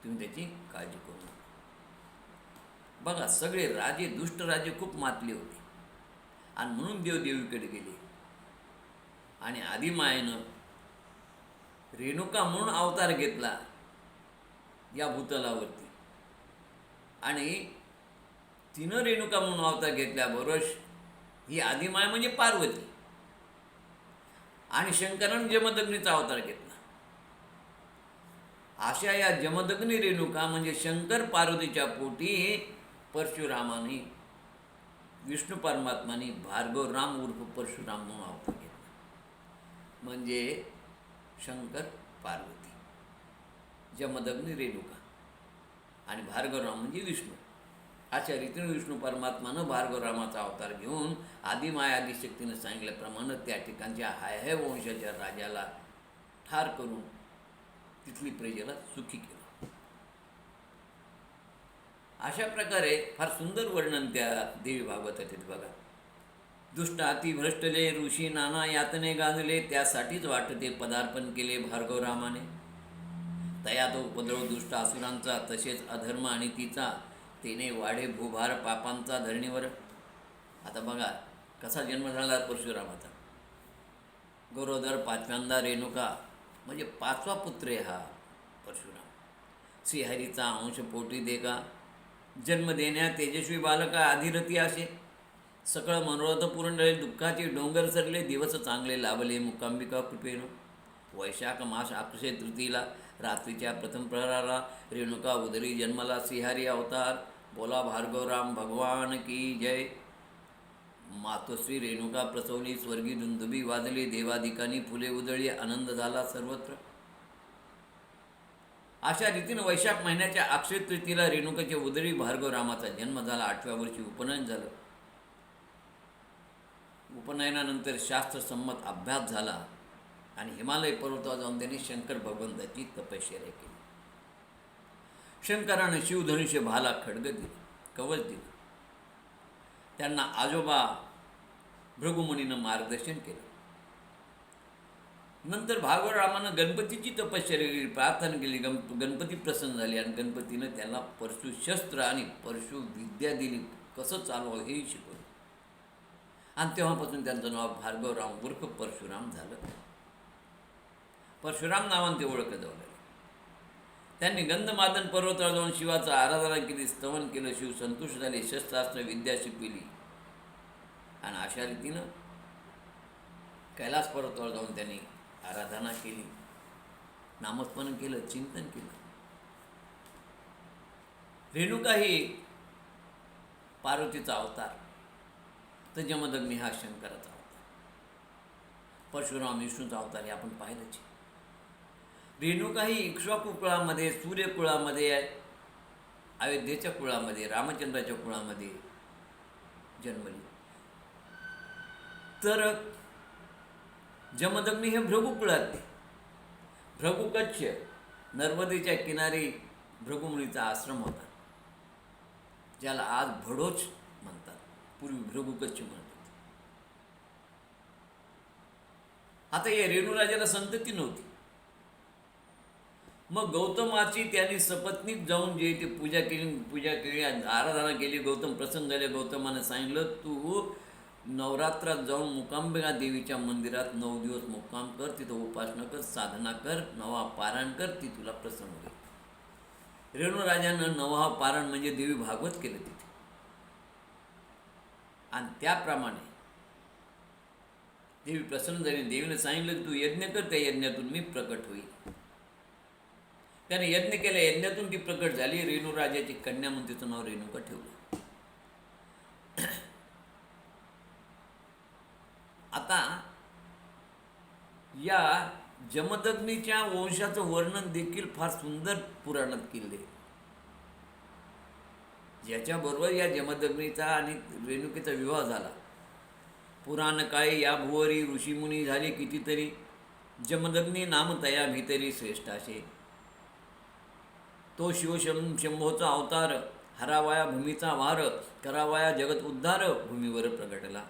तुम्ही त्याची काळजी करू नका. बघा, सगळे राजे, दुष्ट राजे खूप मातले होते आणि म्हणून देवदेवीकडे गेले. आणि आदिमायेनं रेणुका म्हणून अवतार घेतला या भूतलावरती. आणि तिनं रेणुका म्हणून अवतार घेतल्याबरोबर ही आदिमाय म्हणजे पार्वती. आणि शंकरानं जमदग्नीचा अवतार घेतला. अशा या जमदग्नी रेणुका म्हणजे शंकर पार्वतीच्या पोटी परशुरामाने, विष्णू परमात्माने भार्गवराम उर्फ परशुराम म्हणून अवतार घेतला. म्हणजे शंकर पार्वती, जमदग्नी रेणुका आणि भार्गवराम म्हणजे विष्णू. अशा रीतीने विष्णू परमात्मानं भार्गवरामाचा अवतार घेऊन आदिमाया आदिशक्तीनं सांगितल्याप्रमाणे त्या ठिकाणच्या हाय वंशाच्या राजाला ठार करून तिथली प्रजेला सुखी केलं. अशा प्रकारे फार सुंदर वर्णन त्या देवी भागवतात येते. बघा, दुष्ट अति भ्रष्टले, ऋषी नाना यातने गाजले, त्यासाठीच वाटते पदार्पण केले भार्गवरामाने. तया तो उपद्रव दुष्ट असुरांचा, तसेच अधर्म आणि तिचा, तेने वाढे भूभार पापांचा धरणीवर. आता बघा कसा जन्म झाला परशुरामाचा. गौरोदर 5व्यांदा रेणुका म्हणजे 5वा पुत्र आहे हा परशुराम. श्रीहरीचा अंश पोटी देगा, जन्म देण्या तेजस्वी बालका अधिरथी असे. सकळ मनोरथ पूर्ण झाले, दुःखाचे डोंगर सरले, दिवस चांगले लाभले मुकांबिका कृपेनं. वैशाख मास अक्षय तृतीला रात्रीच्या प्रथम प्रहराला रेणुका उदरी जन्माला श्रीहरी अवतार. बोला भार्गवराम भगवान की जय. मातोश्री रेणुका प्रसवली, स्वर्गी दुंदुबी वाजली, देवाधिकांनी फुले उधळली, आनंद झाला सर्वत्र. अशा रीतीनं वैशाख महिन्याच्या अक्षय तृतीला रेणुकाच्या उदरी भार्गवरामाचा जन्म झाला. 8व्या वर्षी उपनयन झालं. उपनयनानंतर शास्त्रसंमत अभ्यास झाला आणि हिमालय पर्वतावर जाऊन त्यांनी शंकर भगवंताची तपश्चर्या केली. शंकरानं शिवधनुष्य भाला खड्ग दिलं, कवच दिलं. त्यांना आजोबा भृगुमुनीनं मार्गदर्शन केलं. नंतर भार्गवरामानं गणपतीची तपश्चर्या केली, प्रार्थना केली. गणपती प्रसन्न झाले आणि गणपतीनं त्यांना परशुशस्त्र आणि परशुविद्या दिली, कसं चालवावं हेही शिकवलं. आणि तेव्हापासून त्यांचं नाव भार्गवराम उर्फ परशुराम झालं. परशुराम नावाने ते ओळखलं जाऊ लागले. त्यांनी गंधमादन पर्वतावर जाऊन शिवाचं आराधना केली, स्तवन केलं. शिव संतुष्ट झाले, शस्त्रास्त्र विद्या शिकविली. आणि अशा रीतीनं कैलास पर्वतावर जाऊन त्यांनी आराधना केली, नामस्मरण केलं, चिंतन केलं. रेणुका ही पार्वतीचा अवतार. तर जमदग्नी हा शंकराचा अवतार, परशुराम विष्णूचा अवतार हे आपण पाहिलंच. रेणुका ही इक्ष्वाकू कुळामध्ये, सूर्यकुळामध्ये, अयोध्येच्या कुळामध्ये, रामचंद्राच्या कुळामध्ये जन्मली. तर जमदग्नी हे भृगुकुळातले, भृगुकच्छ, नर्मदेच्या किनारी भृगुमुनीचा आश्रम होता, ज्याला आज भडोच म्हणतात, पूर्वी भृगुकच्छ म्हणतात. आता या रेणुराजाला संतती नव्हती. मग गौतमाची त्यांनी सपत्नीक जाऊन जे ते पूजा केली, आराधना केली. गौतम प्रसन्न झाले. गौतमाने सांगितलं, तू नवरात्रात जाऊन मुकांबिका देवीच्या मंदिरात 9 दिवस मुक्काम कर, तिथं उपासना कर, साधना कर, नवा पारायण कर, ती तुला प्रसन्न होईल. रेणुराजानं नवा पारायण म्हणजे देवी भागवत केलं तिथे, आणि त्याप्रमाणे देवी प्रसन्न झाली. देवीने सांगितलं, तू यज्ञ कर, त्या यज्ञातून मी प्रकट होईल. त्याने यज्ञ केल्या, यज्ञातून ती प्रकट झाली. रेणुराजाची कन्या म्हणून तिचं नाव रेणुका ठेवलं. आता या जमदग्नीच्या वंशाचं वर्णन देखील फार सुंदर पुराणात केले. ज्याच्याबरोबर या जमदग्नीचा आणि रेणुकेचा विवाह झाला. पुराण काळी या भुवरी ऋषीमुनी झाले कितीतरी. जमदग्नी नाम तया भीतरी श्रेष्ठ असे. तो शंभोचा अवतार, हरावाया भूमीचा वार, करावाया जगत उद्धार, भूमीवर प्रगटला.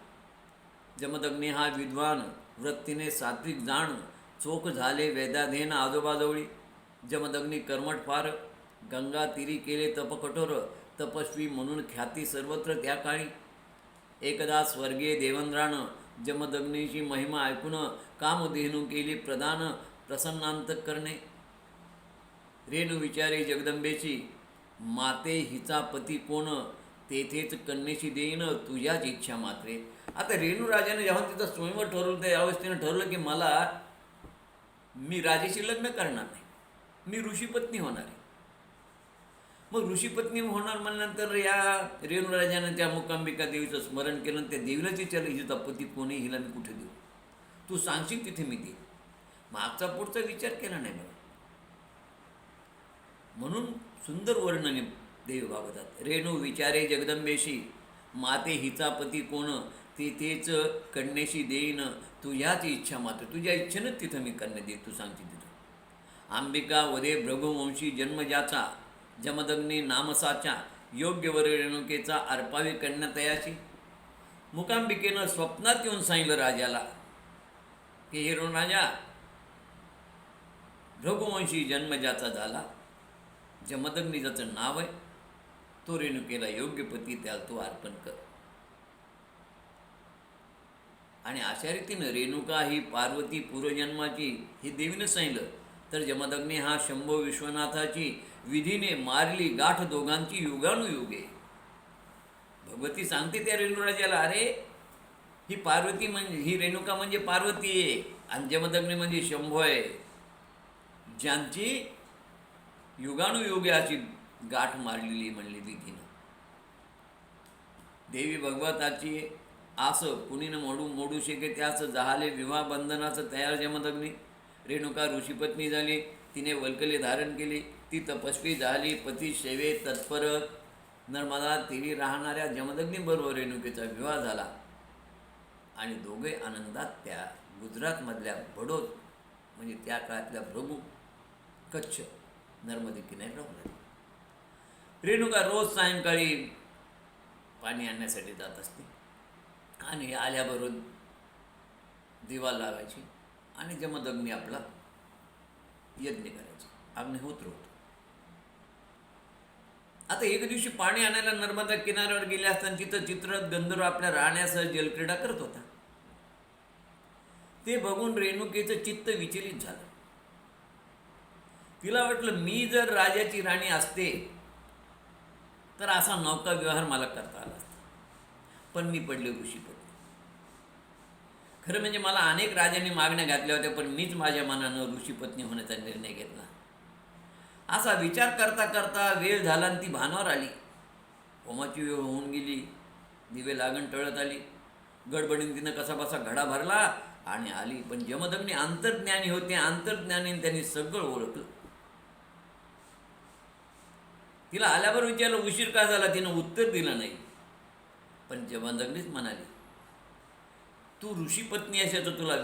जमदग्नी हा विद्वान, वृत्तीने सात्विक जाण, चोख झाले वेदाधीन आजोबाजवळी. जमदग्नी कर्मठ फार, गंगा तीरी केले तप कठोर, तपस्वी म्हणून ख्याती सर्वत्र त्या काळी. एकदा स्वर्गीय देवेंद्रान जमदग्नीची महिमा ऐकून कामधेनू केली प्रदान, प्रसन्नांत करणे. रेणू विचारे जगदंबेची, माते हिचा पती कोण, तेथेच कन्येची देईन तुझ्याच इच्छा मात्रे. आता रेणुराजाने जेव्हा तिथं स्वयंवर ठरवलं, त्या अवस्थेनं ठरवलं की मी राजाशी लग्न करणार नाही, मी ऋषीपत्नी होणार आहे. मग ऋषीपत्नी होणार म्हणल्यानंतर या रेणुराजाने त्या मुकांबिका देवीचं स्मरण केलं. त्या देवीलाच विचारलं, हिचा पती कोणी, हिला मी कुठे देऊ, तू सांगशील तिथे मी देईन. मागचा पुढचा विचार केला नाही बघा. म्हणून सुंदर वर्णने देवी भागवतात. रेणू विचारे जगदंबेशी, माते हिचा पती कोण, तेथेच कन्येशी देईन तुझ्याच इच्छा मात्र. तुझ्या इच्छेनंच तिथं मी कन्या देईन, तू सांगते तिथं. अंबिका वदे भृगुवंशी जन्म ज्याचा, जमदग्नी नामसाच्या, योग्य वर रेणुकेचा अर्पावी कन्या तयाची. मुकांबिकेनं स्वप्नात येऊन सांगितलं राजाला की हे राजा, भृगुवंशी जन्म ज्याचा झाला, जमदग्नी ज्याचं नाव आहे, तो रेणुकेला योग्य पती, त्याला तो अर्पण कर. आणि अशा रीतीनं रेणुका ही पार्वती पूर्वजन्माची हे देवीनं सांगितलं. तर जमदग्नी हा शंभो विश्वनाथाची विधीने मारली गाठ दोघांची युगानुयुगे. भगवती सांगते त्या रेणुराजाला, अरे ही पार्वती म्हणजे, ही रेणुका म्हणजे पार्वती आहे, आणि जमदग्नी म्हणजे शंभो आहे, ज्यांची युगानुयुगे अशी गाठ मारलेली म्हणली विधीनं. देवी भगवताची आस कुणीनं मोडू शके, त्यास जहाले विवाह बंधनाचं तयार जमदग्नी. रेणुका ऋषीपत्नी झाली, तिने वल्कले धारण केली, ती तपस्वी झाली, पती सेवे तत्पर. नर्मदा तीरी राहणाऱ्या जमदग्नीबरोबर रेणुकेचा विवाह झाला, आणि दोघे आनंदात त्या गुजरातमधल्या बडोद म्हणजे त्या काळातल्या भृगु कच्छ नर्मदे किनारी राहू. रेणुका रोज सायंकाळी पाणी आणण्यासाठी जात असते, आणि आल्याबरोबर दिवा लावायची, आणि जमदग्नी आपला यज्ञ करायचा, अग्निहोत्र होतो. आता एक दिवशी पाणी आणायला नर्मदा किनाऱ्यावर गेले असताना तिथं चित्ररथ गंधर्व आपल्या राहण्यासह जलक्रीडा करत होता. ते बघून रेणुकेचं चित्त विचलित झालं. तिला वाटलं, मी जर राजाची राणी असते तर असा नौका व्यवहार मला करता आला असता, पण मी पडले ऋषीपत्नी. खरं म्हणजे मला अनेक राजांनी मागण्या घातल्या होत्या, पण मीच माझ्या मनानं ऋषीपत्नी होण्याचा निर्णय घेतला. असा विचार करता करता वेळ झाला, आणि ती भानावर आली. होमाची वेळ होऊन गेली, दिवे लागण टळत आली. गडबडीने तिनं कसा बसा घडा भरला आणि आली. पण जमदग्नी अंतर्ज्ञानी होते. अंतर्ज्ञानीने त्यांनी सगळं ओळखलं. तिला आल्यावर विचारलं उशीर का झाला, तिनं उत्तर दिलं नाही. पण जमदग्नीच म्हणाली, तू ऋषीपत्नी असायचं तुला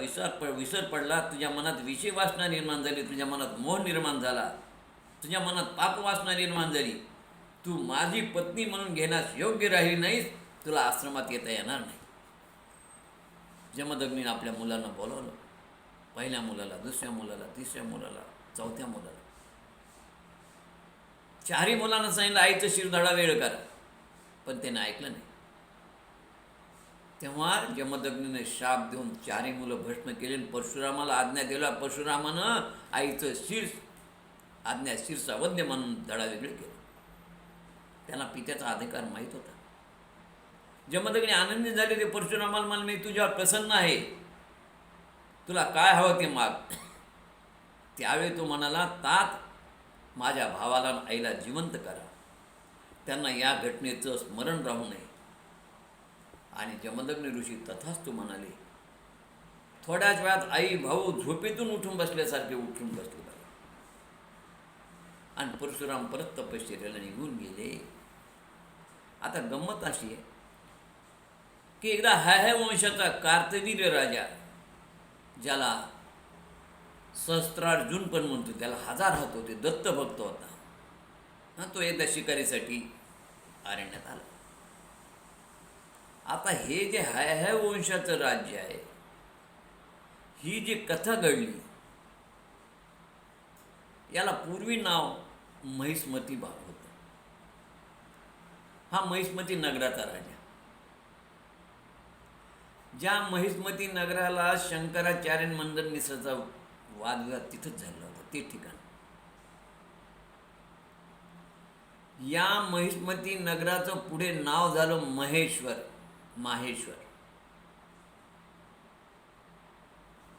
विसर पडला, तुझ्या मनात विषय वासना निर्माण झाली, तुझ्या मनात मोह निर्माण झाला, तुझ्या मनात पाप वासना निर्माण झाली, तू माझी पत्नी म्हणून घेण्यास योग्य राहिली नाहीस, तुला आश्रमात येता येणार नाही. जमदग्नीने आपल्या मुलांना बोलवलं. पहिल्या मुलाला, दुसऱ्या मुलाला, तिसऱ्या मुलाला, चौथ्या मुलाला. चारही मुलांना सांगितलं आईचं शिरधडा वेळ करा. पण त्याने ऐकलं नाही. तेव्हा जमदग्नीने शाप देऊन चारही मुलं भस्म केले. परशुरामाला आज्ञा दिला. परशुरामानं आईचं शीर्षावध्य म्हणून धडा वेगळे केलं. त्यांना पित्याचा अधिकार माहीत होता. जमदग्नी आनंदी झाले. ते परशुरामाला म्हणाले, मी तुझ्यावर प्रसन्न आहे, तुला काय हवं ते माग. त्यावेळी तो म्हणाला, तात माझ्या भावाला आईला जिवंत करा, त्यांना या घटनेचं स्मरण राहू नये. आणि जमदग्नी ऋषी तथास्तु म्हणाले. थोड्याच वेळात आई भाऊ झोपेतून उठून बसल्यासारखे उठून बसले. आणि परशुराम परत तपश्चर्याला निघून गेले. आता गंमत अशी आहे की एकदा हाय वंशाचा कार्तवीर्य राजा, ज्याला सहस्त्रार्जुन पण म्हणतो, त्याला 1000 हात होते, दत्तभक्त होता, तो एकदा शिकारीसाठी अरण्यात आला. आता हे जे हाय वंशाचं राज्य आहे, ही जी कथा घडली, याला पूर्वी नाव महिष्मती होतं. हा महिष्मती नगराचा राजा. ज्या महिष्मती नगराला शंकराचार्य मंदर मिश्राचा वादविवाद तिथंच झाला होता, ते ठिकाण. या महिष्मती नगराचं पुढे नाव झालं माहेश्वर.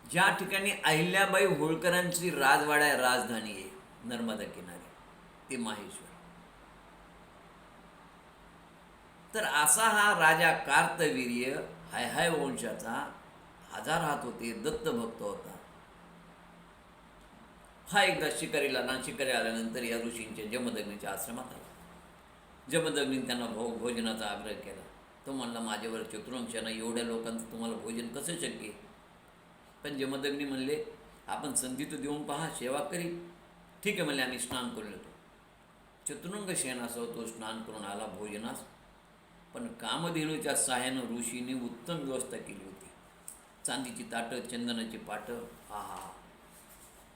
ज्या ठिकाणी अहिल्याबाई होळकरांची राजवाडा आहे, राजधानी आहे नर्मदा किनारी, ते माहेश्वर. तर असा हा राजा कार्तवीर्य हाय वंशाचा, 1000 हात होते, दत्तभक्त होता. हा एकदा शिकारी आल्यानंतर या ऋषींच्या जमदग्नीच्या आश्रमात आला. जमदग्नीने त्यांना भोजनाचा आग्रह केला. तो म्हणला, माझ्यावर चतुरंशानं एवढ्या लोकांचं तुम्हाला भोजन कसं शक्य? पण जमदग्नी म्हणले, आपण संधी तर देऊन पहा, सेवा करी. ठीक आहे म्हणले, आम्ही स्नान करून येतो. चतुरंग शयनासह तो स्नान करून आला भोजनास. पण कामधेनूच्या सहाय्यानं ऋषीने उत्तम व्यवस्था केली होती. चांदीची ताटं, चंदनाची पाटं,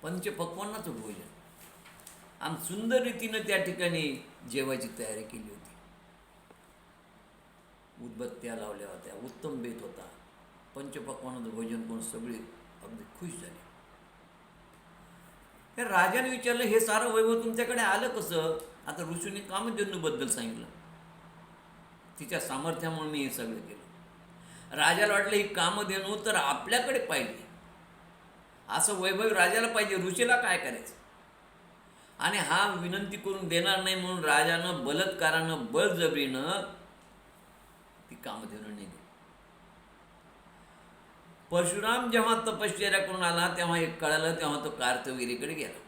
पंचपक्वान्नाचं भोजन, आणि सुंदर रीतीनं त्या ठिकाणी जेवायची तयारी केली होती. उदबत्त्या लावल्या होत्या, उत्तम बेत होता. पंचपक्वान्नाचं भोजन करून सगळे अगदी खुश झाले. त्या राजाने विचारलं, हे सारं वैभव तुमच्याकडे आलं कसं? आता ऋषीने कामधेनूबद्दल सांगितलं, तिच्या सामर्थ्यामुळे मी हे सगळं केलं. राजाला वाटलं ही कामधेनू तर आपल्याकडे पाहिजे, असं वैभव राजाला पाहिजे, ऋषीला काय करायचं? आणि हा विनंती करून देणार नाही म्हणून राजानं बलात्कारानं, बळजबरीनं ती कामधेनू नेली. परशुराम जेव्हा तपश्चर्या करून आला तेव्हा एक कळालं, तेव्हा तो कार्तवीर्याकडे गेला.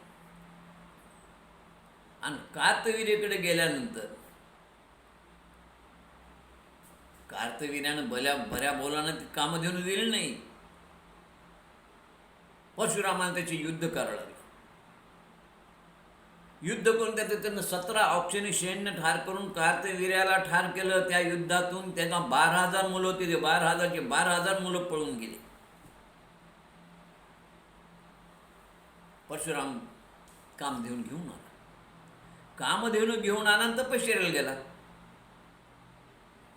आणि कार्तवीर्याकडे गेल्यानंतर कार्तवीर्यानं भऱ्या बोलानं ती कामधेनू दिली नाही. परशुरामाने त्याचे युद्ध करावं लागलं. युद्ध करून त्यानं 17 औक्षणी सैन्य ठार करून कार्तवीर्याला ठार केलं. त्या युद्धातून त्यांना 12,000 मुलं होती, ते 12,000 मुलं पळून गेले. परशुराम कामधेनू घेऊन आला. कामधेनू घेऊन आल्यानंतर तपश्चर्याला गेला.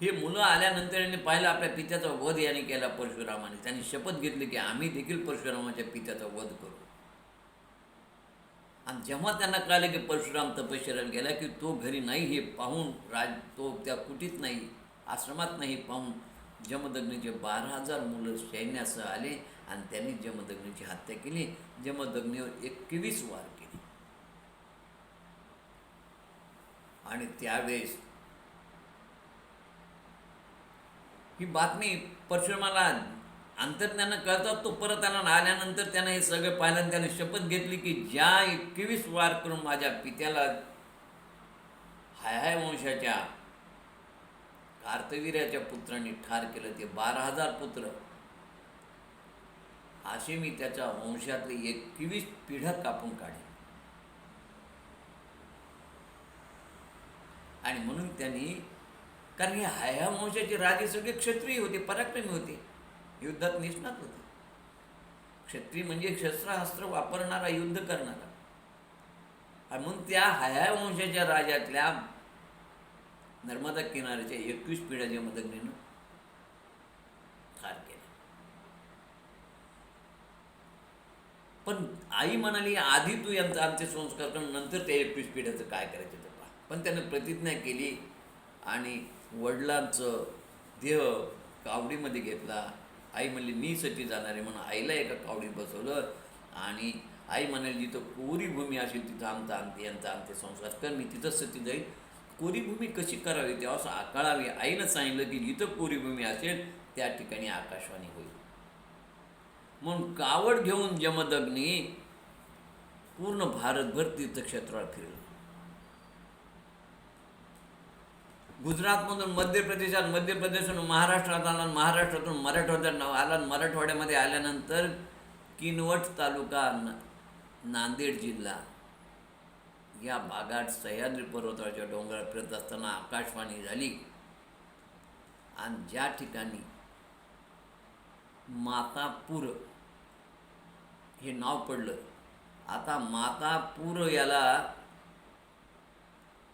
हे मुलं आल्यानंतर यांनी पाहिलं आपल्या पित्याचा वध याने केला परशुरामाने. त्यांनी शपथ घेतली की आम्ही देखील परशुरामाच्या पित्याचा वध करू. आणि जेव्हा त्यांना कळलं की परशुराम तपश्चर्याला गेला, की तो घरी नाही हे पाहून तो त्या कुटीत नाही, आश्रमात नाही पाहून जमदग्नीचे 12,000 मुलं सैन्यासह आले आणि त्यांनी जमदग्नीची हत्या केली. जमदग्नीवर 21 वार केले. आणि त्यावेळेस ही बातमी परशुरामाला अंतर्ज्ञानं कळतात. तो परत आल्यानंतर त्यानं हे सगळं पाहिलं आणि त्याने शपथ घेतली की ज्या 21 वार करून माझ्या पित्याला हाय वंशाच्या कार्तवीर्याच्या पुत्रांनी ठार केलं, ते 12,000 पुत्र, असे मी त्याच्या वंशातले 21 पिढ्या कापून काढे. आणि म्हणून त्यांनी, कारण हे ह्या वंशाचे राजे सगळे क्षत्रिय होते, पराक्रमी होते, युद्धात निष्णात होते. क्षत्रिय म्हणजे शस्त्रास्त्र वापरणारा, युद्ध करणारा. आणि म्हणून त्या हया वंशाच्या राजातल्या नर्मदा किनाऱ्याच्या 21 पिढ्या जमदग्नीनं ठार केल्या. पण आई म्हणाली आधी तू यांचा अंत्यसंस्कार करून नंतर त्या 21 पिढ्याचं काय करायचं ते पहा. पण त्यानं प्रतिज्ञा केली आणि वडिलांचं देह कावडीमध्ये घेतला. आई म्हणली मी सती जाणार आहे म्हणून आईला एका कावडीत बसवलं आणि आई म्हणाली जिथं कोरी भूमी असेल तिथं यांचा अंत्यसंस्कार कर, मी तिथंच सती जाईल. कोरी भूमी कशी करावी तेव्हा कळावी. आईनं सांगितलं की जिथं कोरी भूमी असेल त्या ठिकाणी आकाशवाणी होईल. म्हणून कावड घेऊन जमदग्नी पूर्ण भारतभर तीर्थक्षेत्रावर फिरलं. गुजरातमधून मध्य प्रदेशात, मध्य प्रदेशातून महाराष्ट्रात आला, महाराष्ट्रातून मराठवाड्यात आला. मराठवाड्यामध्ये आल्यानंतर किनवट तालुका, नांदेड जिल्हा या भागात सह्याद्री पर्वताच्या डोंगरात फिरत असताना आकाशवाणी झाली. आणि ज्या ठिकाणी मातापूर हे नाव पडलं, आता मातापूर याला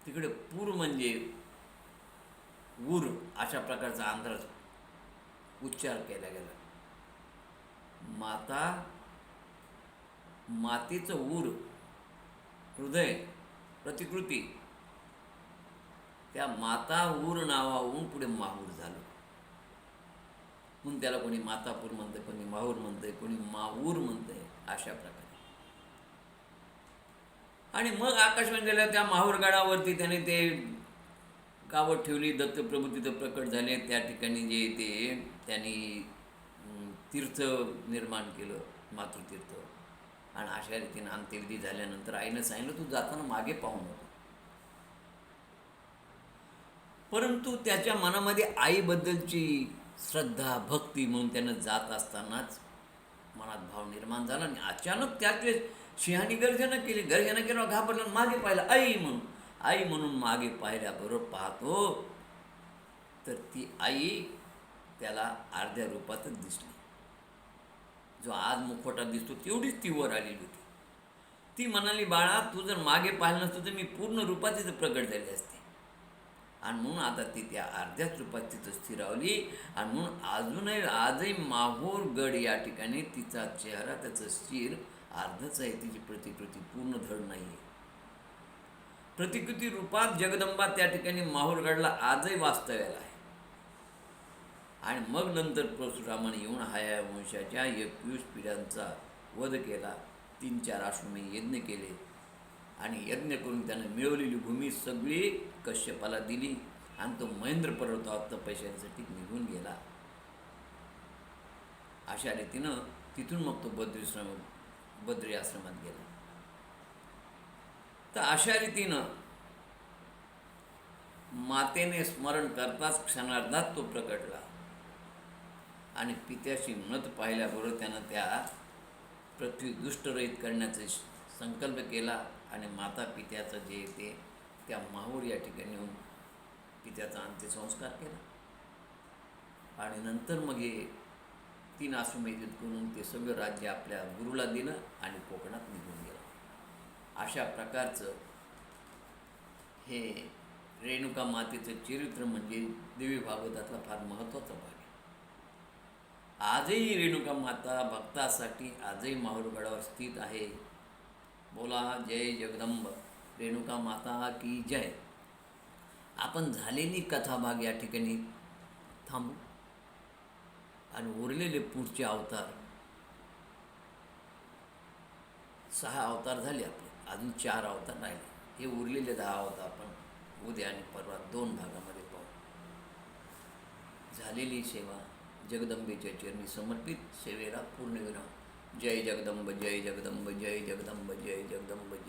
तिकडे पूर म्हणजे ऊर अशा प्रकारचा अंदाज उच्चार केला गेला. मातेचं ऊर, हृदय, प्रतिकृती, त्या माता ऊर नावाहून पुढे माहूर झालं. म्हणून त्याला कोणी मातापूर म्हणतंय, कोणी माहूर म्हणतंय, कोणी माहूर म्हणतंय, अशा प्रकारे. आणि मग आकाशवाणी झाल्या त्या माहूरगडावरती त्याने ते कावड ठेवली. दत्तप्रभू तिथं प्रकट झाले. त्या ठिकाणी जे ते त्यांनी तीर्थ निर्माण केलं, मातृतीर्थ. आणि अशा रीतीनं अंत्यविधी झाल्यानंतर आईनं सांगितलं तू जाताना मागे पाहू नको. परंतु त्याच्या मनामध्ये आईबद्दलची श्रद्धा, भक्ती म्हणून त्यानं जात असतानाच मनात भाव निर्माण झाला. आणि अचानक त्यातले सिंहाने गर्जना केली. गर्जना केल्यावर घाबरलं, मागे पाहिलं आई म्हणून. आई म्हणून मागे पाहिल्याबरोबर पाहतो तर ती आई त्याला अर्ध्या रूपातच दिसली. जो आज मुखवटा दिसतो तेवढीच ती वर आलेली होती. ती म्हणाली बाळा तू जर मागे पाहिलं नसतं तर मी पूर्ण रूपात तिथं प्रकट झाली असते. आणि म्हणून आता ती त्या अर्ध्याच रूपात तिथं स्थिरावली. आणि म्हणून आजही माहूर गड या ठिकाणी तिचा चेहरा, त्याचं शिर अर्धच आहे, तिची प्रतिकृती पूर्ण धड नाही आहे. प्रतिकृती रूपात जगदंबा त्या ठिकाणी माहूरगडला आजही वास्तव्याला आहे. आणि मग नंतर परशुरामाने येऊन हया वंशाच्या 21 पिढ्यांचा वध केला. 3-4 आश्रमे यज्ञ केले आणि यज्ञ करून त्याने मिळवलेली भूमी सगळी कश्यपाला दिली. आणि तो महेंद्र पर्वतावर तपस्यासाठी निघून गेला. अशा रीतीनं तिथून मग तो बद्री आश्रमात गेला. तर अशा रीतीनं मातेने स्मरण करताच क्षणार्धात तो प्रकटला. आणि पित्याशी नत पाहिल्याबरोबर त्यानं त्या पृथ्वी दुष्टरहित करण्याचा संकल्प केला. आणि माता पित्याचं जे ते त्या माहूर या ठिकाणी येऊन पित्याचा अंत्यसंस्कार केला. आणि नंतर मग हे 3 आश्रमे करून ते सगळं राज्य आपल्या गुरुला दिलं आणि कोकणात निघून गेलं. अशा प्रकारचं हे रेणुका मातेचं चरित्र म्हणजे देवी भागवतातला फार महत्त्वाचा भाग आहे. आजही रेणुका माता भक्तासाठी आजही माहूरगडावर स्थित आहे. बोला जय जगदंब रेणुका माता की जय. आपण झालेली कथाभाग या ठिकाणी थांबू आणि उरलेले पुढचे अवतार, 6 अवतार झाले आपले, अजून 4 अवतार राहिले. हे उरलेले 10 अवतार आपण उद्या आणि परवा 2 भागामध्ये पाहू. झालेली सेवा जगदंबेच्या चरणी समर्पित, सेवेला पूर्णविराम. जय जगदंब, जय जगदंब, जय जगदंब, जय जगदंब, जय.